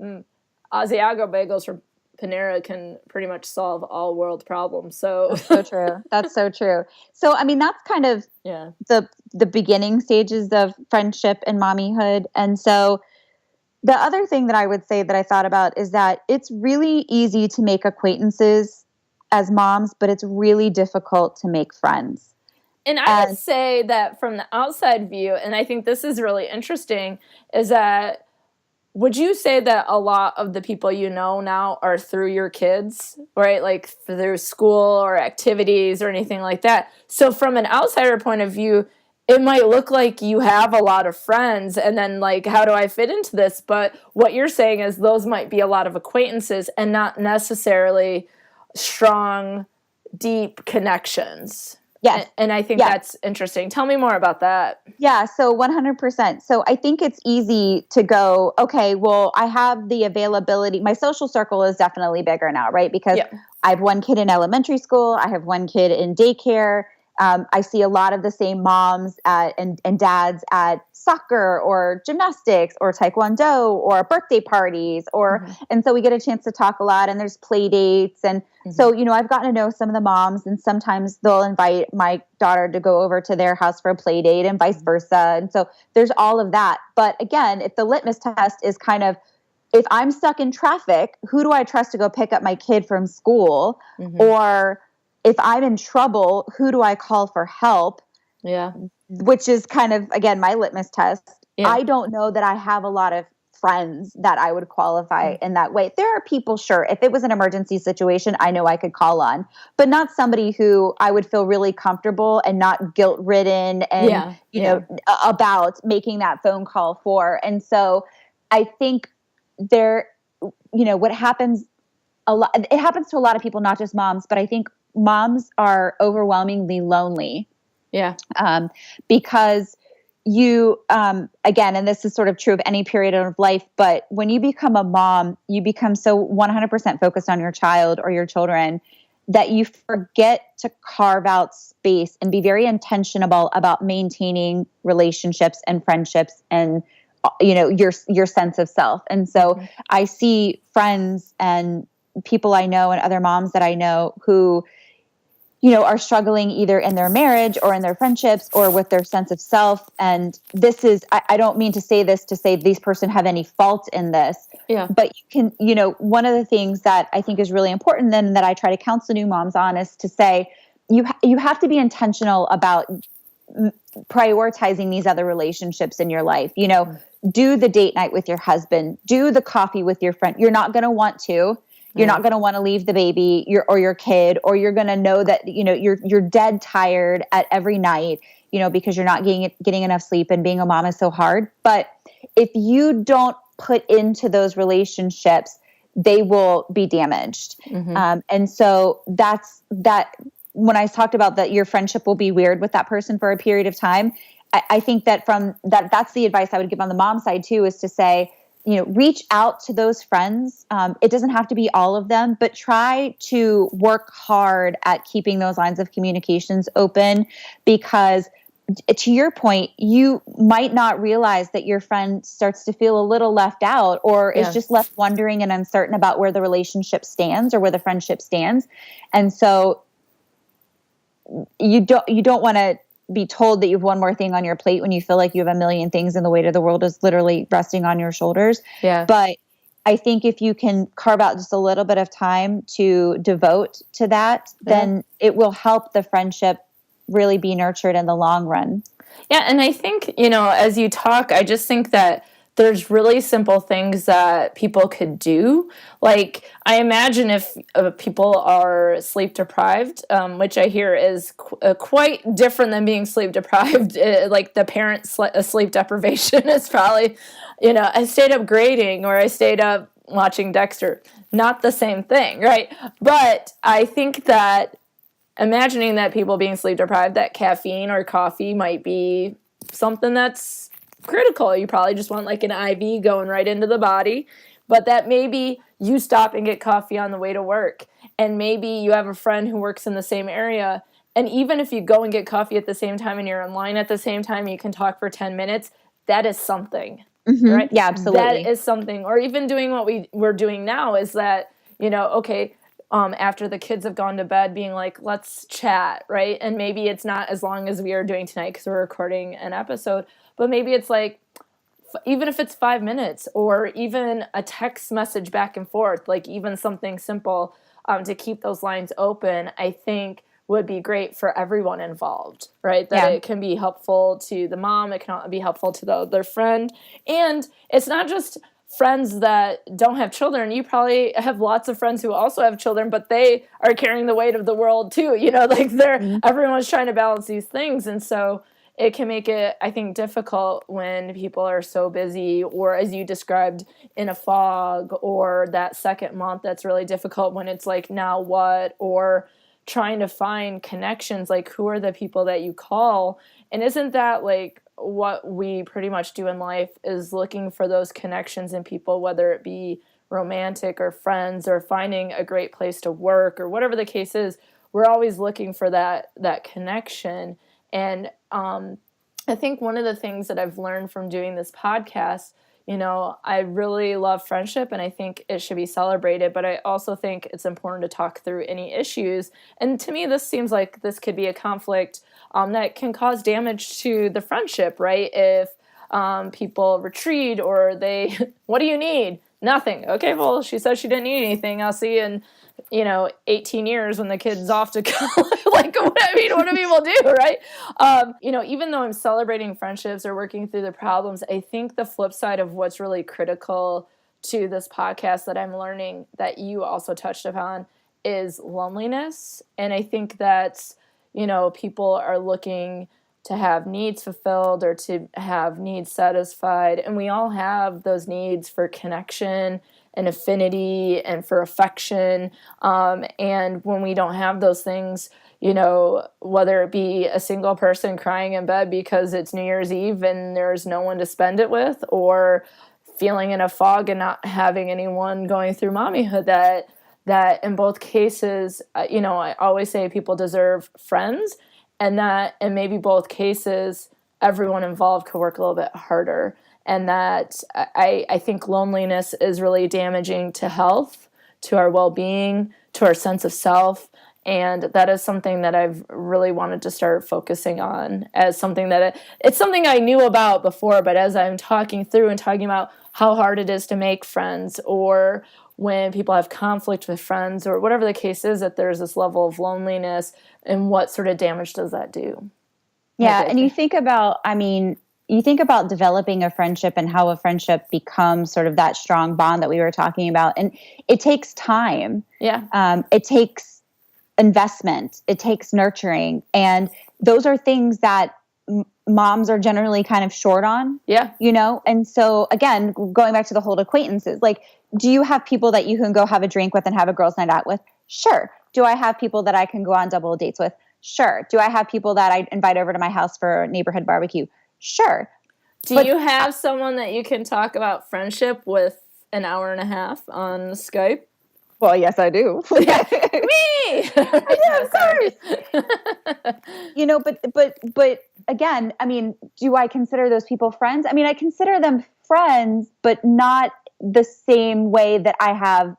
Asiago bagels from Panera can pretty much solve all world problems. So that's so true. That's so true. So, I mean, that's kind of the beginning stages of friendship and mommyhood. And so the other thing that I would say that I thought about is that it's really easy to make acquaintances as moms, but it's really difficult to make friends. And I would say that from the outside view, and I think this is really interesting, is that would you say that a lot of the people you know now are through your kids, right? Like through school or activities or anything like that. So from an outsider point of view, it might look like you have a lot of friends and then like, how do I fit into this? But what you're saying is those might be a lot of acquaintances and not necessarily strong, deep connections. Yes. And I think that's interesting. Tell me more about that. Yeah, so 100%. So I think it's easy to go, okay, well, I have the availability. My social circle is definitely bigger now, right? Because I have one kid in elementary school. I have one kid in daycare. I see a lot of the same moms and dads at soccer or gymnastics or taekwondo or birthday parties and so we get a chance to talk a lot, and there's play dates. And so, I've gotten to know some of the moms, and sometimes they'll invite my daughter to go over to their house for a play date and vice versa. And so there's all of that. But again, if the litmus test is kind of, if I'm stuck in traffic, who do I trust to go pick up my kid from school? Or if I'm in trouble, who do I call for help? Yeah. Which is kind of, again, my litmus test. Yeah. I don't know that I have a lot of friends that I would qualify in that way. There are people, sure, if it was an emergency situation, I know I could call on, but not somebody who I would feel really comfortable and not guilt-ridden and, about making that phone call for. And so I think what happens a lot, it happens to a lot of people, not just moms, but I think moms are overwhelmingly lonely. Yeah. Because you, again, and this is sort of true of any period of life, but when you become a mom, you become so 100% focused on your child or your children that you forget to carve out space and be very intentional about maintaining relationships and friendships and your sense of self. And so I see friends and people I know and other moms that I know who are struggling either in their marriage or in their friendships or with their sense of self. And this is, I don't mean to say this to say these person have any fault in this, but you can, one of the things that I think is really important then that I try to counsel new moms on is to say, you have to be intentional about prioritizing these other relationships in your life. Do the date night with your husband, do the coffee with your friend. You're not going to want to. You're not going to want to leave the baby or your kid, or you're going to know that, you're dead tired at every night, because you're not getting enough sleep, and being a mom is so hard. But if you don't put into those relationships, they will be damaged. And so that's that. When I talked about that, your friendship will be weird with that person for a period of time. I think that that's the advice I would give on the mom side too, is to say, reach out to those friends. It doesn't have to be all of them, but try to work hard at keeping those lines of communications open, because to your point, you might not realize that your friend starts to feel a little left out, or is just left wondering and uncertain about where the relationship stands or where the friendship stands. And so you don't want to be told that you have one more thing on your plate when you feel like you have a million things and the weight of the world is literally resting on your shoulders. But I think if you can carve out just a little bit of time to devote to that, then it will help the friendship really be nurtured in the long run. Yeah. And I think, as you talk, I just think that there's really simple things that people could do. Like, I imagine if people are sleep deprived, which I hear is quite different than being sleep deprived. Like the parent sleep deprivation is probably, I stayed up grading or I stayed up watching Dexter. Not the same thing, right? But I think that imagining that people being sleep deprived, that caffeine or coffee might be something that's critical. You probably just want like an IV going right into the body, but that maybe you stop and get coffee on the way to work, and maybe you have a friend who works in the same area, and even if you go and get coffee at the same time and you're in line at the same time, you can talk for 10 minutes. That is something, right? Yeah, absolutely. That is something. Or even doing what we're doing now is that, after the kids have gone to bed, being like, let's chat, right? And maybe it's not as long as we are doing tonight because we're recording an episode, but maybe it's like, even if it's 5 minutes or even a text message back and forth, like even something simple to keep those lines open, I think would be great for everyone involved, right? That it can be helpful to the mom, it can be helpful to the other friend. And it's not just friends that don't have children. You probably have lots of friends who also have children, but they are carrying the weight of the world too. Like everyone's trying to balance these things. And so it can make it, I think, difficult when people are so busy, or as you described, in a fog, or that second month that's really difficult when it's like, now what? Or trying to find connections, like who are the people that you call? And isn't that like what we pretty much do in life, is looking for those connections in people, whether it be romantic or friends or finding a great place to work or whatever the case is. We're always looking for that connection. And I think one of the things that I've learned from doing this podcast, I really love friendship and I think it should be celebrated, but I also think it's important to talk through any issues. And to me, this seems like this could be a conflict that can cause damage to the friendship, right? If people retreat or they, what do you need? Nothing. Okay, well, she said she didn't need anything. I'll see you in 18 years when the kid's off to college. Like, what do people do, right? Even though I'm celebrating friendships or working through the problems, I think the flip side of what's really critical to this podcast that I'm learning, that you also touched upon, is loneliness. And I think that's, people are looking to have needs fulfilled or to have needs satisfied. And we all have those needs for connection and affinity and for affection. And when we don't have those things, whether it be a single person crying in bed because it's New Year's Eve and there's no one to spend it with, or feeling in a fog and not having anyone going through mommyhood, that in both cases, I always say people deserve friends, and that in maybe both cases, everyone involved could work a little bit harder. And that I think loneliness is really damaging to health, to our well-being, to our sense of self. And that is something that I've really wanted to start focusing on as something that it's something I knew about before, but as I'm talking through and talking about how hard it is to make friends, or when people have conflict with friends, or whatever the case is, that there's this level of loneliness, and what sort of damage does that do? Yeah. And you think about, you think about developing a friendship and how a friendship becomes sort of that strong bond that we were talking about. And it takes time. Yeah. It takes investment. It takes nurturing. And those are things that moms are generally kind of short on. Yeah. And so again, going back to the whole acquaintances, like, do you have people that you can go have a drink with and have a girls' night out with? Sure. Do I have people that I can go on double dates with? Sure. Do I have people that I invite over to my house for neighborhood barbecue? Sure. Do you have someone that you can talk about friendship with an hour and a half on Skype? Well, yes, I do. Me! I do, of course. But again, do I consider those people friends? I consider them friends, but not the same way that I have,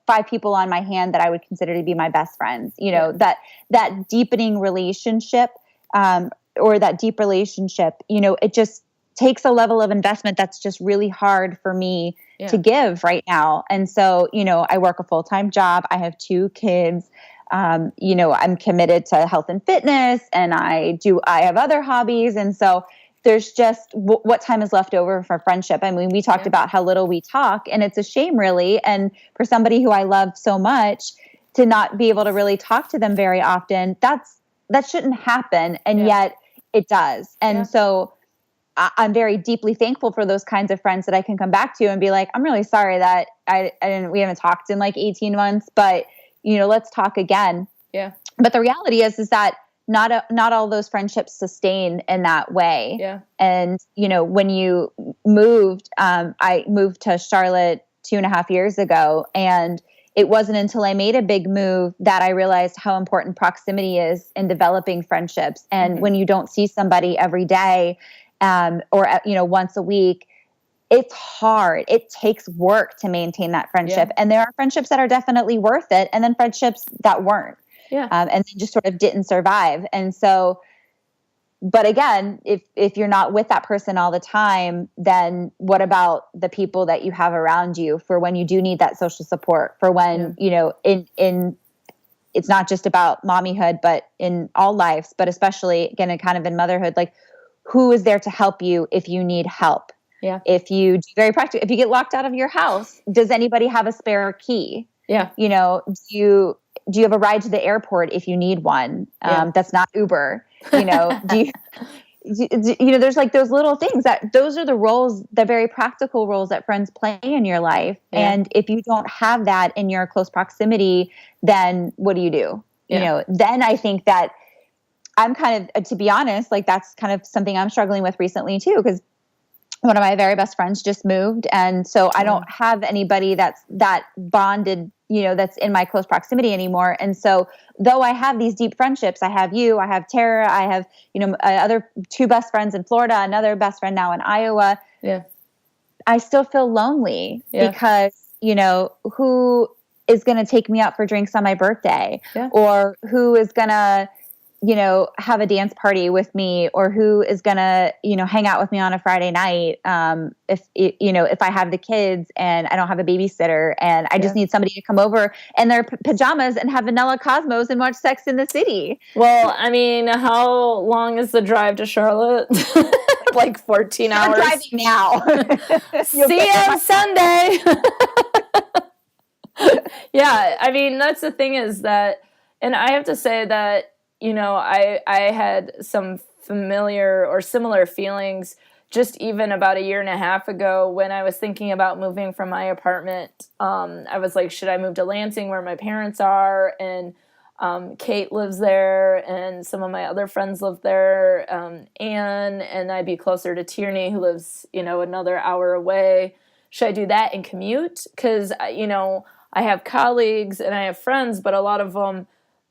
5 people on my hand that I would consider to be my best friends. That deepening relationship, or that deep relationship, it just takes a level of investment that's just really hard for me to give right now. And so, I work a full-time job. I have 2 kids. I'm committed to health and fitness, and I have other hobbies. And so there's just what time is left over for friendship. We talked about how little we talk, and it's a shame, really. And for somebody who I love so much to not be able to really talk to them very often, that shouldn't happen. And yet it does. And so I'm very deeply thankful for those kinds of friends that I can come back to and be like, I'm really sorry that we haven't talked in like 18 months, but let's talk again. Yeah. But the reality is that not all those friendships sustain in that way. Yeah. And, when you moved, I moved to Charlotte 2.5 years ago, and it wasn't until I made a big move that I realized how important proximity is in developing friendships. And when you don't see somebody every day, or once a week, it's hard. It takes work to maintain that friendship. And there are friendships that are definitely worth it, and then friendships that weren't. Yeah. And they just sort of didn't survive. And so, but again, if you're not with that person all the time, then what about the people that you have around you for when you do need that social support, for when, in it's not just about mommyhood, but in all lives, but especially again, kind of in motherhood, like, who is there to help you if you need help? Yeah. If you very practical, if you get locked out of your house, does anybody have a spare key? Yeah. Do you have a ride to the airport if you need one? That's not Uber. Do you, there's like those little things those are the roles, the very practical roles that friends play in your life. Yeah. And if you don't have that in your close proximity, then what do you do? Yeah. Then I think that I'm kind of, to be honest, like that's kind of something I'm struggling with recently too, because one of my very best friends just moved. And so I don't have anybody that bonded, that's in my close proximity anymore. And so though I have these deep friendships, I have you, I have Tara, I have, other 2 best friends in Florida, another best friend now in Iowa. Yeah. I still feel lonely because, who is going to take me out for drinks on my birthday, or who is going to, have a dance party with me, or who is going to, hang out with me on a Friday night. If I have the kids and I don't have a babysitter and I just need somebody to come over in their pajamas and have vanilla Cosmos and watch Sex in the City. Well, how long is the drive to Charlotte? Like 14 hours. I'm driving now. See you on Sunday. Yeah. That's the thing is that, and I have to say that, I had some familiar or similar feelings just even about 1.5 years ago when I was thinking about moving from my apartment. I was like, should I move to Lansing where my parents are? And Kate lives there, and some of my other friends live there, Anne, and I'd be closer to Tierney, who lives, another hour away. Should I do that and commute? Because, I I have colleagues and I have friends, but a lot of them,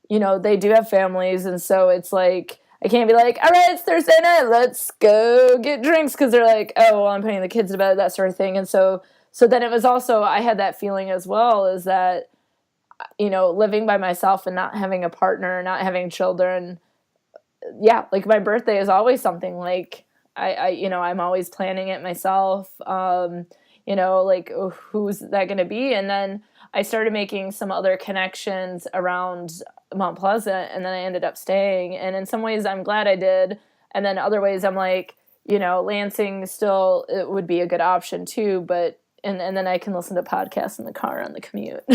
you know, they do have families. And so it's like, I can't be like, all right, it's Thursday night, let's go get drinks. Because they're like, oh, well, I'm putting the kids to bed, that sort of thing. And so then it was also, I had that feeling as well, is that, you know, living by myself and not having a partner, not having children. Yeah, like my birthday is always something like I you know, I'm always planning it myself. You know, like, who's that going to be? And then I started making some other connections around Mount Pleasant, and then I ended up staying. And in some ways, I'm glad I did. And then other ways, I'm like, you know, Lansing still, it would be a good option too. But and then I can listen to podcasts in the car on the commute.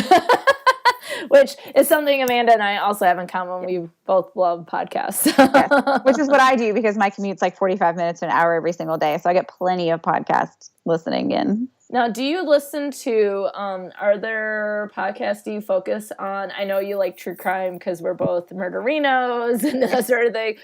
Which is something Amanda and I also have in common. We both love podcasts. Yes. Which is what I do, because my commute's like 45 minutes to an hour every single day. So I get plenty of podcast listening in. Now, do you listen to, are there podcasts do you focus on? I know you like true crime because we're both murderinos and that sort of thing.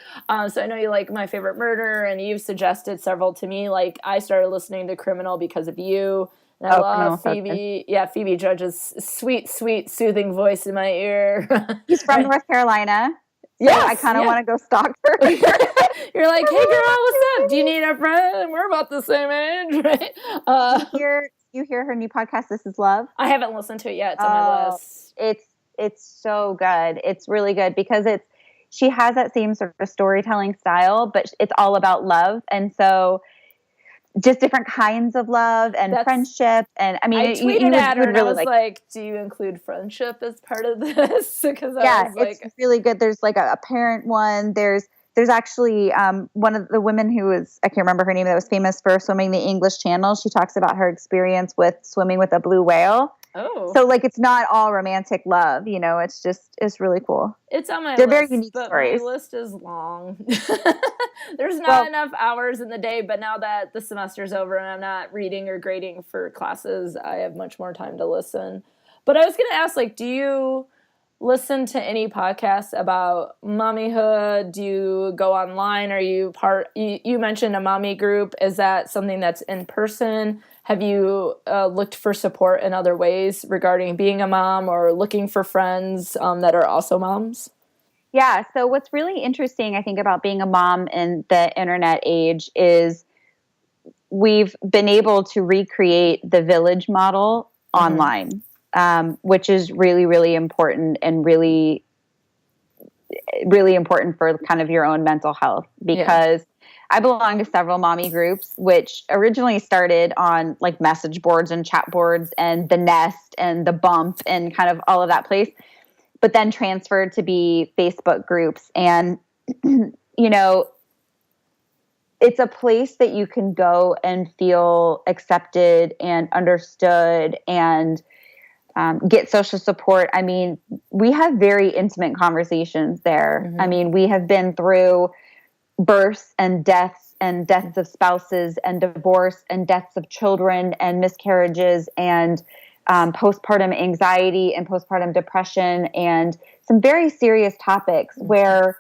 So I know you like My Favorite Murder, and you've suggested several to me. Like, I started listening to Criminal because of you. And I love Phoebe. Yeah, Phoebe Judge's sweet, sweet, soothing voice in my ear. He's from North Carolina. So yes, I kind of want to go stalk her. You're like, hey girl, what's up? Do you need a friend? We're about the same age, right? You hear her new podcast, This Is Love? I haven't listened to it yet. It's on my list. It's so good. It's really good because she has that same sort of storytelling style, but it's all about love. And so just different kinds of love and friendship. And I mean, I tweeted at her and really I was like, do you include friendship as part of this? Because it's really good. There's like a parent one. There's actually one of the women who was, I can't remember her name, that was famous for swimming the English Channel. She talks about her experience with swimming with a blue whale. Oh. So like, it's not all romantic love, you know, it's really cool. It's on my They're list, very unique but stories. my list is long. There's not enough hours in the day, but now that the semester's over and I'm not reading or grading for classes, I have much more time to listen. But I was going to ask, like, do you listen to any podcasts about mommyhood? Do you go online? Are you you mentioned a mommy group. Is that something that's in person? Have you looked for support in other ways regarding being a mom, or looking for friends that are also moms? Yeah. So what's really interesting, I think, about being a mom in the internet age is we've been able to recreate the village model online, which is really, really important, and really, really important for kind of your own mental health, because I belong to several mommy groups, which originally started on like message boards and chat boards and the Nest and the Bump and kind of all of that place, but then transferred to be Facebook groups. And, you know, it's a place that you can go and feel accepted and understood and get social support. I mean, we have very intimate conversations there. I mean, we have been through births and deaths of spouses and divorce and deaths of children and miscarriages and postpartum anxiety and postpartum depression and some very serious topics where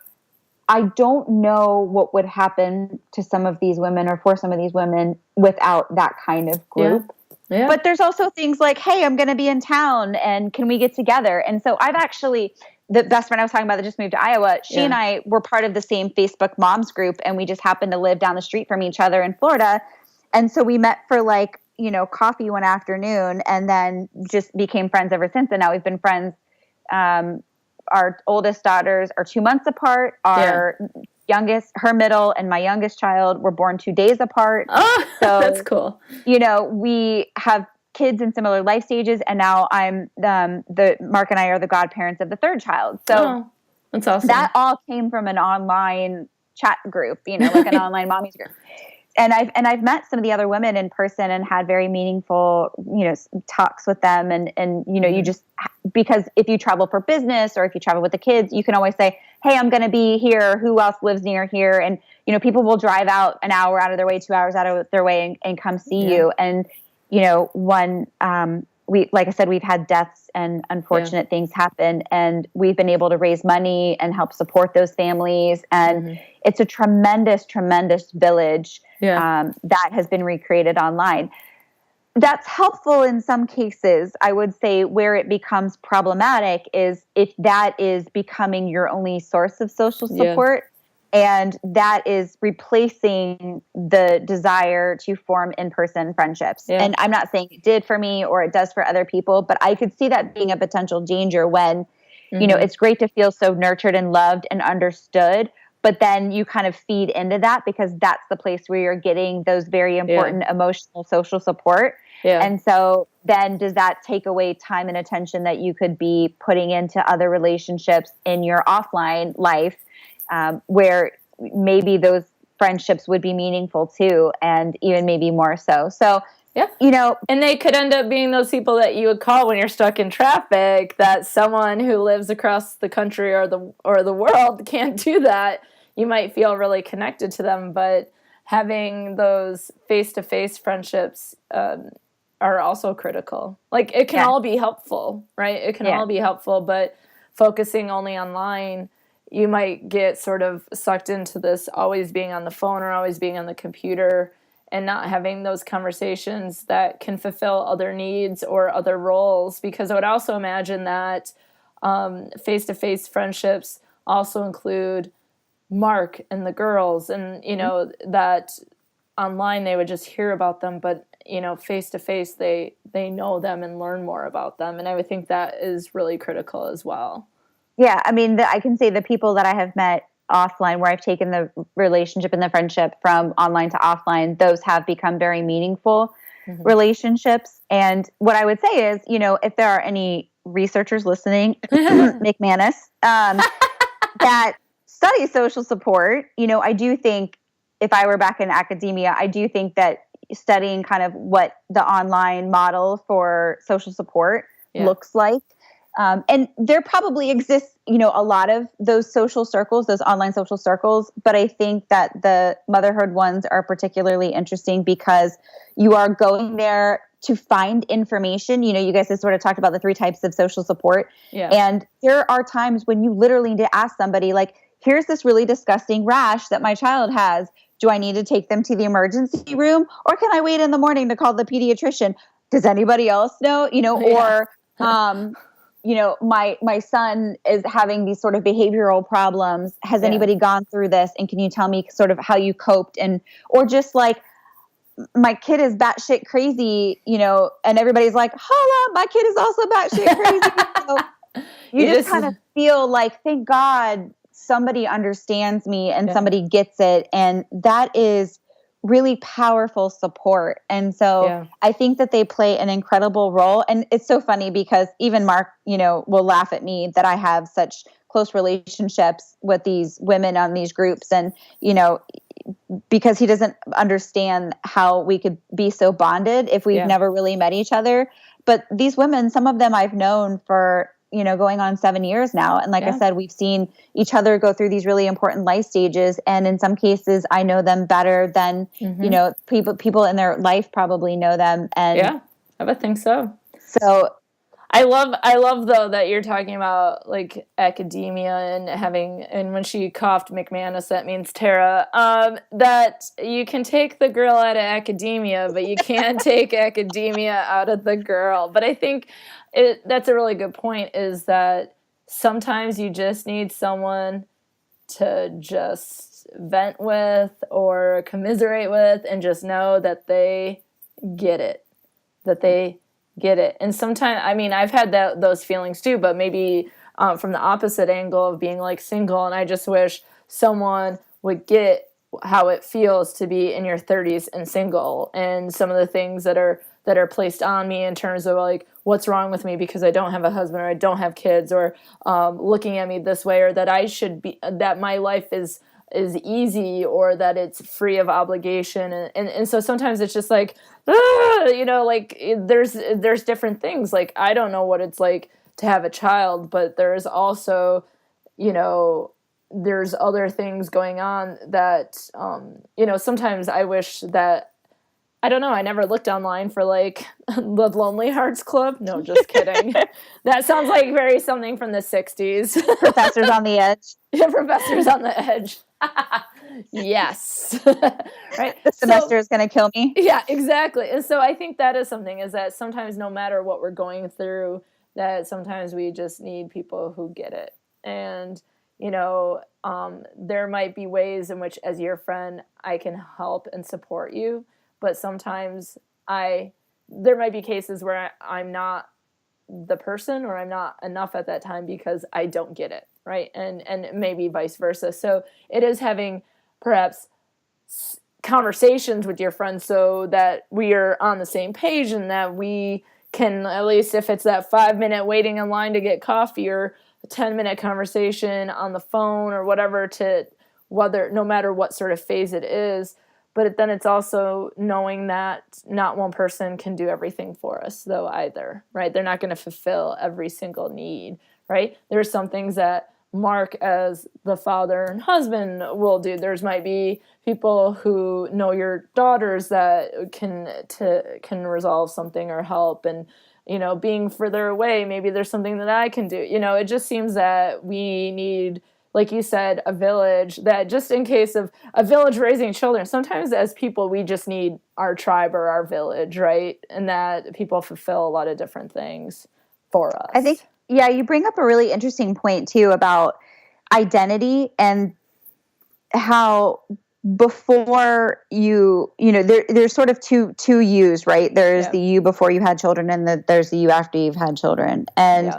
I don't know what would happen to some of these women or for some of these women without that kind of group. Yeah. But there's also things like, hey, I'm going to be in town and can we get together? And so I've actually, the best friend I was talking about that just moved to Iowa, she and I were part of the same Facebook moms group, and we just happened to live down the street from each other in Florida. And so we met for like, you know, coffee one afternoon and then just became friends ever since. And now we've been friends. Our oldest daughters are 2 months apart. Our youngest, her middle, and my youngest child were born 2 days apart. Oh, so that's cool. You know, we have kids in similar life stages, and now I'm Mark and I are the godparents of the third child. So that's awesome. That all came from an online chat group, you know, like an online mommies group. And I've met some of the other women in person and had very meaningful, you know, talks with them. And you know, you just, because if you travel for business or if you travel with the kids, you can always say, hey, I'm going to be here. Who else lives near here? And, you know, people will drive out an hour out of their way, 2 hours out of their way and come see you. And, you know, like I said, we've had deaths and unfortunate things happen, and we've been able to raise money and help support those families. And it's a tremendous, tremendous village that has been recreated online. That's helpful in some cases. I would say where it becomes problematic is if that is becoming your only source of social support, and that is replacing the desire to form in-person friendships. Yeah. And I'm not saying it did for me or it does for other people, but I could see that being a potential danger when, it's great to feel so nurtured and loved and understood, but then you kind of feed into that because that's the place where you're getting those very important emotional, social support. Yeah. And so then does that take away time and attention that you could be putting into other relationships in your offline life, where maybe those friendships would be meaningful too, and even maybe more so. So, and they could end up being those people that you would call when you're stuck in traffic, that someone who lives across the country or the world can't do that. You might feel really connected to them, but having those face-to-face friendships are also critical. Like, it can all be helpful, right? It can all be helpful, but focusing only online, you might get sort of sucked into this always being on the phone or always being on the computer and not having those conversations that can fulfill other needs or other roles. Because I would also imagine that face-to-face friendships also include Mark and the girls, and that online they would just hear about them, but face-to-face they know them and learn more about them, and I would think that is really critical as well. Yeah, I mean, I can say the people that I have met offline, where I've taken the relationship and the friendship from online to offline, those have become very meaningful relationships. And what I would say is, if there are any researchers listening, McManus, that study social support, I do think if I were back in academia, I do think that studying kind of what the online model for social support looks like. And there probably exists, a lot of those social circles, those online social circles. But I think that the motherhood ones are particularly interesting because you are going there to find information. You guys have sort of talked about the 3 types of social support. Yeah. And there are times when you literally need to ask somebody, like, here's this really disgusting rash that my child has. Do I need to take them to the emergency room, or can I wait in the morning to call the pediatrician? Does anybody else know? Or my son is having these sort of behavioral problems. Has anybody gone through this? And can you tell me sort of how you coped? Or just like, my kid is batshit crazy, and everybody's like, holla, my kid is also batshit crazy. So you just kind of feel like, thank God somebody understands me and somebody gets it. And that is really powerful support. And so I think that they play an incredible role. And it's so funny because even Mark, will laugh at me that I have such close relationships with these women on these groups. And, because he doesn't understand how we could be so bonded if we've never really met each other. But these women, some of them I've known for, going on 7 years now. And like I said, we've seen each other go through these really important life stages. And in some cases, I know them better than, people in their life probably know them. And I would think so. So I love though that you're talking about like academia and when she coughed McManus, that means Tara, that you can take the girl out of academia, but you can't take academia out of the girl. But I think that's a really good point, is that sometimes you just need someone to just vent with or commiserate with and just know that they get it, And sometimes, I've had those feelings too, but maybe from the opposite angle of being like single, and I just wish someone would get how it feels to be in your 30s and single, and some of the things that are placed on me in terms of like, what's wrong with me because I don't have a husband or I don't have kids, or looking at me this way, or that my life is easy, or that it's free of obligation. And so sometimes it's just like, like there's different things. Like, I don't know what it's like to have a child, but there's also, there's other things going on that, sometimes I wish that, I don't know, I never looked online for like the Lonely Hearts Club. No, just kidding. That sounds like very something from the 60s. Professors on the Edge. Yeah, Professors on the Edge. Yes. Right. The semester So, is going to kill me. yeah, exactly. And so I think that is something, is that sometimes no matter what we're going through, that sometimes we just need people who get it. And, there might be ways in which, as your friend, I can help and support you. But sometimes there might be cases where I'm not the person, or I'm not enough at that time because I don't get it. Right. And maybe vice versa. So it is having perhaps conversations with your friends so that we are on the same page, and that we can, at least if it's that 5-minute waiting in line to get coffee, or a 10-minute conversation on the phone, or whatever, no matter what sort of phase it is. But then it's also knowing that not one person can do everything for us, though, either, right? They're not going to fulfill every single need, right? There's some things that Mark, as the father and husband, will do. There's might be people who know your daughters that can resolve something or help. And, being further away, maybe there's something that I can do. It just seems that we need, like you said, a village, that just in case of a village raising children, sometimes as people, we just need our tribe or our village, right? And that people fulfill a lot of different things for us. I think, yeah, you bring up a really interesting point too about identity, and how before there's sort of two yous, right? There's the you before you had children, and there's the you after you've had children. And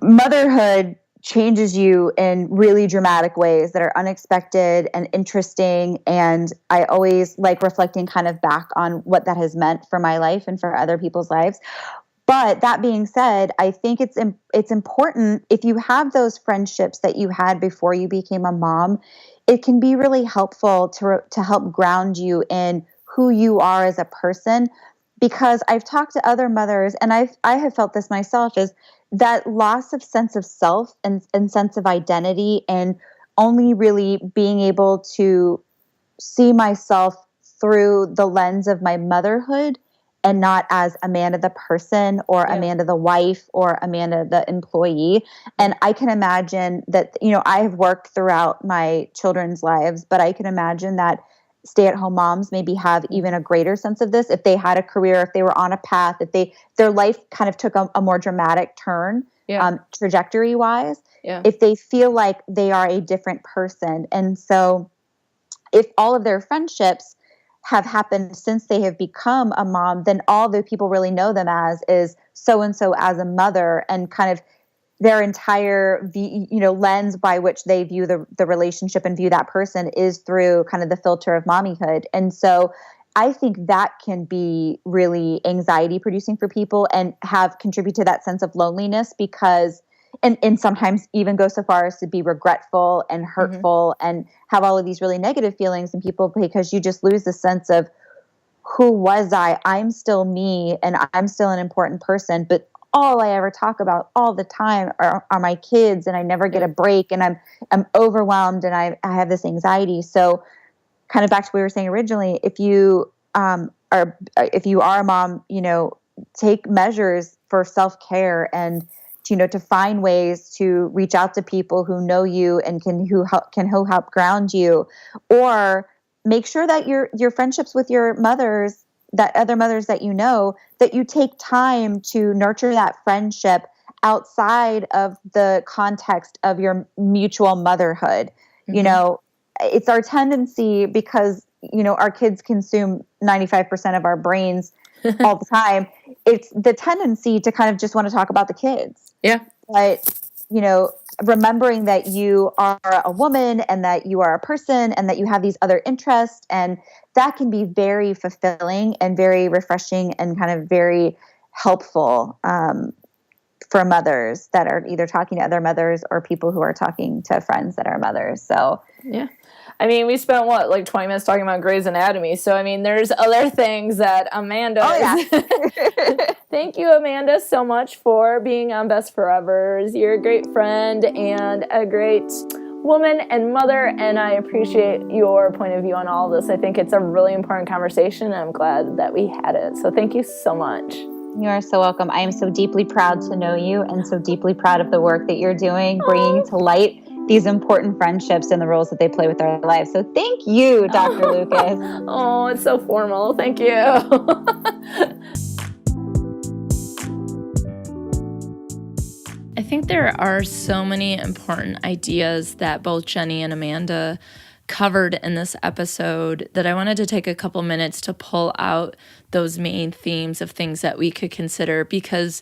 motherhood changes you in really dramatic ways that are unexpected and interesting. And I always like reflecting kind of back on what that has meant for my life and for other people's lives. But that being said, I think it's important, if you have those friendships that you had before you became a mom, it can be really helpful to help ground you in who you are as a person. Because I've talked to other mothers, and I have felt this myself, is that loss of sense of self and sense of identity, and only really being able to see myself through the lens of my motherhood, and not as Amanda the person, or Amanda the wife, or Amanda the employee. And I can imagine that, I have worked throughout my children's lives, but I can imagine that stay-at-home moms maybe have even a greater sense of this if they had a career, if they were on a path, if their life kind of took a more dramatic turn, trajectory-wise, if they feel like they are a different person. And so if all of their friendships have happened since they have become a mom, then all the people really know them as is so-and-so as a mother, and kind of their entire lens by which they view the relationship and view that person is through kind of the filter of mommyhood. And so I think that can be really anxiety producing for people, and contribute to that sense of loneliness, because and sometimes even go so far as to be regretful and hurtful, and have all of these really negative feelings in people, because you just lose the sense of, who was I? I'm still me, and I'm still an important person, but all I ever talk about all the time are my kids, and I never get a break, and I'm overwhelmed, and I have this anxiety. So kind of back to what we were saying originally, if you are a mom, take measures for self-care, and to find ways to reach out to people who know you and can help ground you, or make sure that your friendships with your mothers, that other mothers that that you take time to nurture that friendship outside of the context of your mutual motherhood. It's our tendency, because our kids consume 95% of our brains all the time. It's the tendency to kind of just want to talk about the kids. Yeah. But, remembering that you are a woman, and that you are a person, and that you have these other interests, and that can be very fulfilling and very refreshing, and kind of very helpful for mothers that are either talking to other mothers, or people who are talking to friends that are mothers. So yeah. I mean, we spent 20 minutes talking about Grey's Anatomy. So, I mean, there's other things that Amanda. Oh, yeah. Thank you, Amanda, so much for being on Best Forevers. You're a great friend and a great woman and mother, and I appreciate your point of view on all of this. I think it's a really important conversation, and I'm glad that we had it. So thank you so much. You are so welcome. I am so deeply proud to know you, and so deeply proud of the work that you're doing, bringing to light these important friendships and the roles that they play with our lives. So thank you, Dr. Lucas. Oh, it's so formal. Thank you. I think there are so many important ideas that both Jenny and Amanda covered in this episode that I wanted to take a couple minutes to pull out those main themes of things that we could consider, because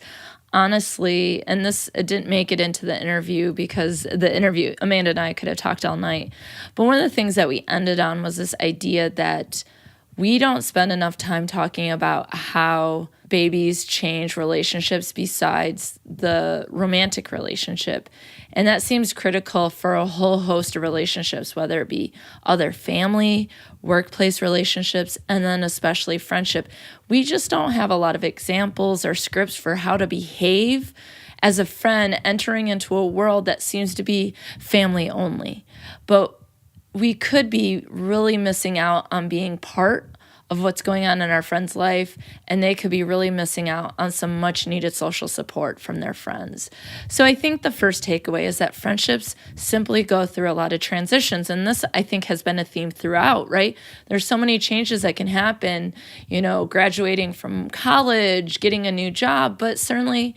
honestly, and this it didn't make it into the interview because the interview, Amanda and I could have talked all night, but one of the things that we ended on was this idea that we don't spend enough time talking about how babies change relationships besides the romantic relationship. And that seems critical for a whole host of relationships, whether it be other family, workplace relationships, and then especially friendship. We just don't have a lot of examples or scripts for how to behave as a friend entering into a world that seems to be family only. But we could be really missing out on being part of what's going on in our friend's life, and they could be really missing out on some much needed social support from their friends. So I think the first takeaway is that friendships simply go through a lot of transitions, and this I think has been a theme throughout, right? There's so many changes that can happen, graduating from college, getting a new job, but certainly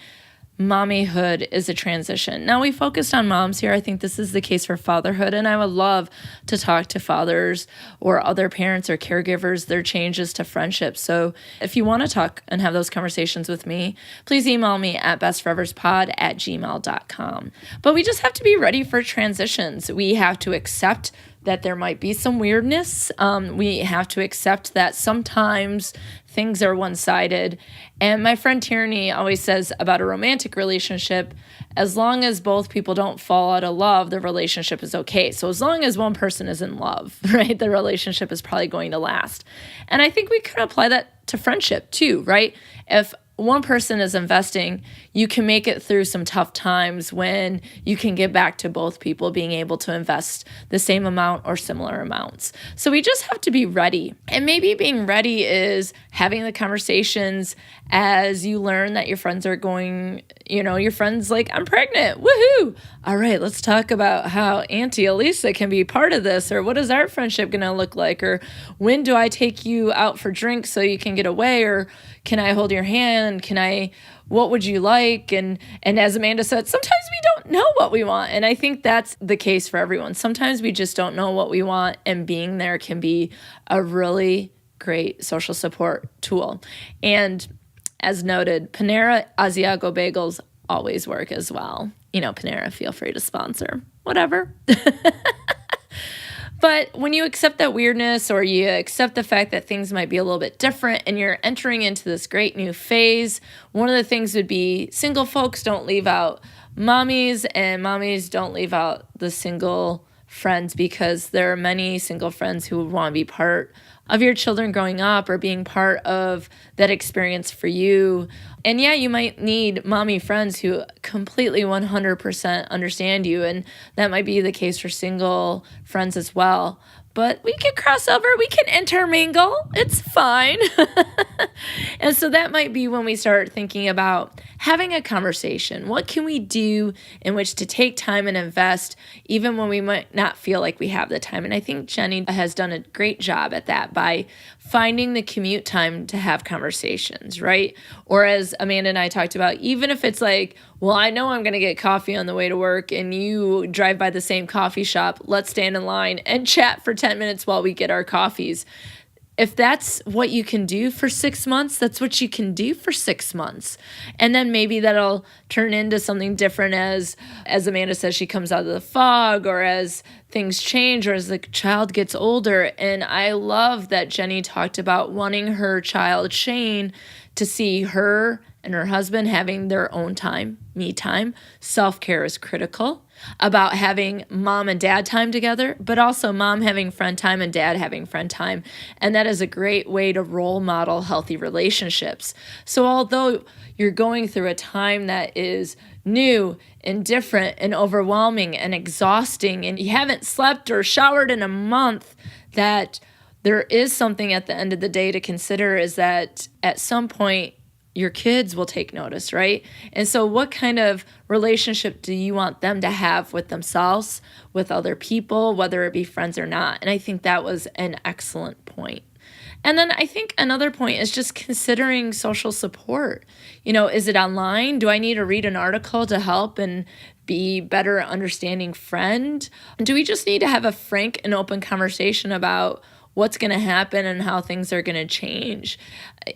mommyhood is a transition. Now, we focused on moms here. I think this is the case for fatherhood, and I would love to talk to fathers or other parents or caregivers, their changes to friendships. So if you want to talk and have those conversations with me, please email me at bestforeverspod@gmail.com. But we just have to be ready for transitions. We have to accept that there might be some weirdness. We have to accept that sometimes things are one-sided. And my friend Tierney always says about a romantic relationship, as long as both people don't fall out of love, the relationship is okay. So as long as one person is in love, right, the relationship is probably going to last. And I think we could apply that to friendship too, right? If one person is investing, you can make it through some tough times when you can get back to both people being able to invest the same amount or similar amounts. So we just have to be ready. And maybe being ready is having the conversations as you learn that your friends are going, your friend's like, I'm pregnant, woohoo! All right, let's talk about how Auntie Alysa can be part of this, or what is our friendship gonna look like, or when do I take you out for drinks so you can get away, or can I hold your hand? What would you like? And as Amanda said, sometimes we don't know what we want. And I think that's the case for everyone. Sometimes we just don't know what we want, and being there can be a really great social support tool. And as noted, Panera Asiago bagels always work as well. Panera, feel free to sponsor, whatever. But when you accept that weirdness, or you accept the fact that things might be a little bit different and you're entering into this great new phase, one of the things would be single folks don't leave out mommies, and mommies don't leave out the single friends, because there are many single friends who would want to be part of your children growing up or being part of that experience for you. And yeah, you might need mommy friends who completely 100% understand you, and that might be the case for single friends as well. But we can cross over, we can intermingle, it's fine. And so that might be when we start thinking about having a conversation. What can we do in which to take time and invest, even when we might not feel like we have the time? And I think Jenny has done a great job at that by finding the commute time to have conversations, right? Or as Amanda and I talked about, even if it's like, well, I know I'm going to get coffee on the way to work and you drive by the same coffee shop, let's stand in line and chat for 10 minutes while we get our coffees. If that's what you can do for 6 months, that's what you can do for 6 months. And then maybe that'll turn into something different as Amanda says, she comes out of the fog, or as things change, or as the child gets older. And I love that Jenny talked about wanting her child, Shane, to see her and her husband having their own time, me time. Self-care is critical. About having mom and dad time together, but also mom having friend time and dad having friend time. And that is a great way to role model healthy relationships. So although you're going through a time that is new and different and overwhelming and exhausting, and you haven't slept or showered in a month, that there is something at the end of the day to consider, is that at some point your kids will take notice, right? And so what kind of relationship do you want them to have with themselves, with other people, whether it be friends or not? And I think that was an excellent point. And then I think another point is just considering social support. Is it online? Do I need to read an article to help and be better understanding friend? Do we just need to have a frank and open conversation about what's going to happen and how things are going to change?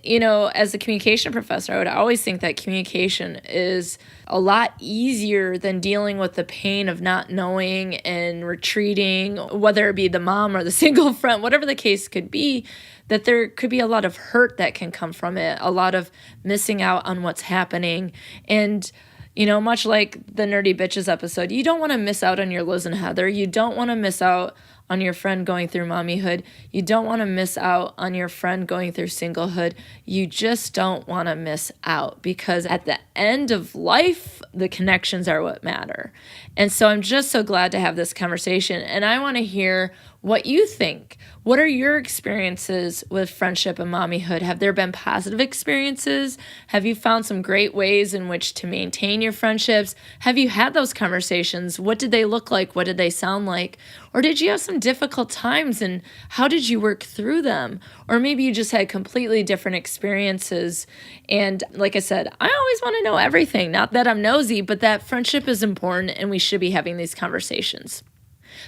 As a communication professor, I would always think that communication is a lot easier than dealing with the pain of not knowing and retreating, whether it be the mom or the single friend, whatever the case could be, that there could be a lot of hurt that can come from it, a lot of missing out on what's happening. And much like the Nerdy Bitches episode, you don't want to miss out on your Liz and Heather. You don't want to miss out on your friend going through mommyhood. You don't want to miss out on your friend going through singlehood. You just don't want to miss out, because at the end of life, the connections are what matter. And so I'm just so glad to have this conversation. And I want to hear what you think. What are your experiences with friendship and mommyhood? Have there been positive experiences? Have you found some great ways in which to maintain your friendships? Have you had those conversations? What did they look like? What did they sound like? Or did you have some difficult times, and how did you work through them? Or maybe you just had completely different experiences. And like I said, I always want to know everything. Not that I'm nosy, but that friendship is important and we should be having these conversations.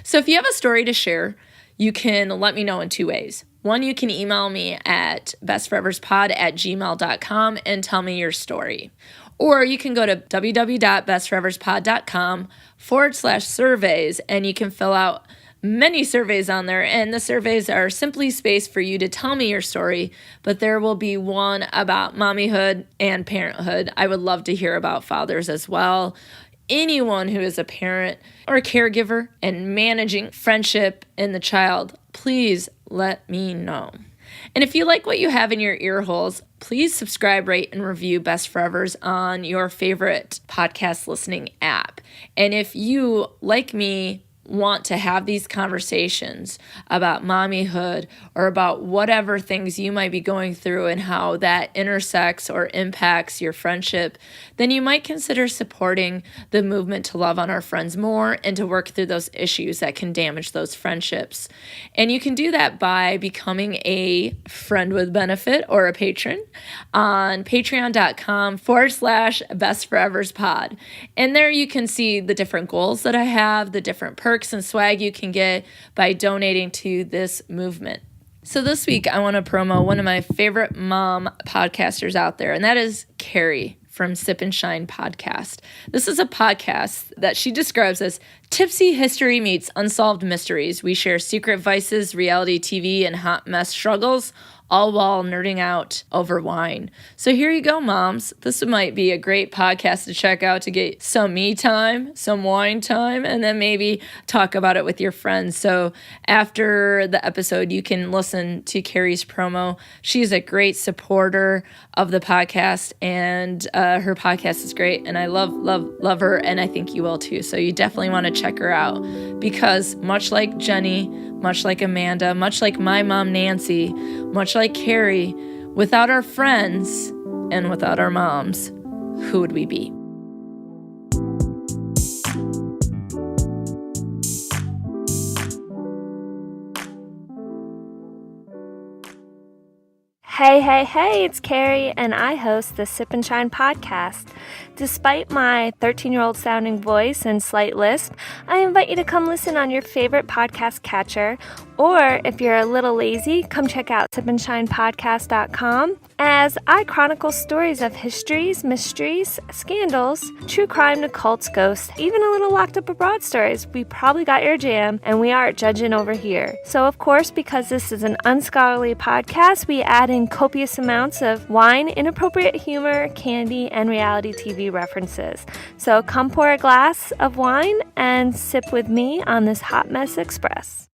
So if you have a story to share, you can let me know in two ways. One, you can email me at bestforeverspod@gmail.com and tell me your story. Or you can go to www.bestforeverspod.com/surveys, and you can fill out many surveys on there. And the surveys are simply space for you to tell me your story, but there will be one about mommyhood and parenthood. I would love to hear about fathers as well. Anyone who is a parent or a caregiver and managing friendship in the child, please let me know. And if you like what you have in your ear holes, please subscribe, rate, and review Best Forevers on your favorite podcast listening app. And if you, like me, want to have these conversations about mommyhood or about whatever things you might be going through and how that intersects or impacts your friendship, then you might consider supporting the movement to love on our friends more and to work through those issues that can damage those friendships. And you can do that by becoming a friend with benefit or a patron on patreon.com/bestforeverspod. And there you can see the different goals that I have, the different perks and swag you can get by donating to this movement. So this week, I want to promo one of my favorite mom podcasters out there, and that is Carrie from Sip and Shine podcast. This is a podcast that she describes as tipsy history meets unsolved mysteries. We share secret vices, reality TV, and hot mess struggles, all while nerding out over wine. So here you go, moms. This might be a great podcast to check out to get some me time, some wine time, and then maybe talk about it with your friends. So after the episode, you can listen to Carrie's promo. She's a great supporter of the podcast, and her podcast is great, and I love her, and I think you will too. So you definitely want to check her out, because much like Jenny, much like Amanda, much like my mom Nancy, much like Carrie, without our friends and without our moms, who would we be? Hey, it's Carrie, and I host the Sip and Shine podcast. Despite my 13-year-old sounding voice and slight lisp, I invite you to come listen on your favorite podcast catcher, or if you're a little lazy, come check out sipandShinePodcast.com, as I chronicle stories of histories, mysteries, scandals, true crime to cults, ghosts, even a little locked up abroad stories. We probably got your jam, and we aren't judging over here. So of course, because this is an unscholarly podcast, we add in copious amounts of wine, inappropriate humor, candy, and reality TV references. So come pour a glass of wine and sip with me on this Hot Mess Express.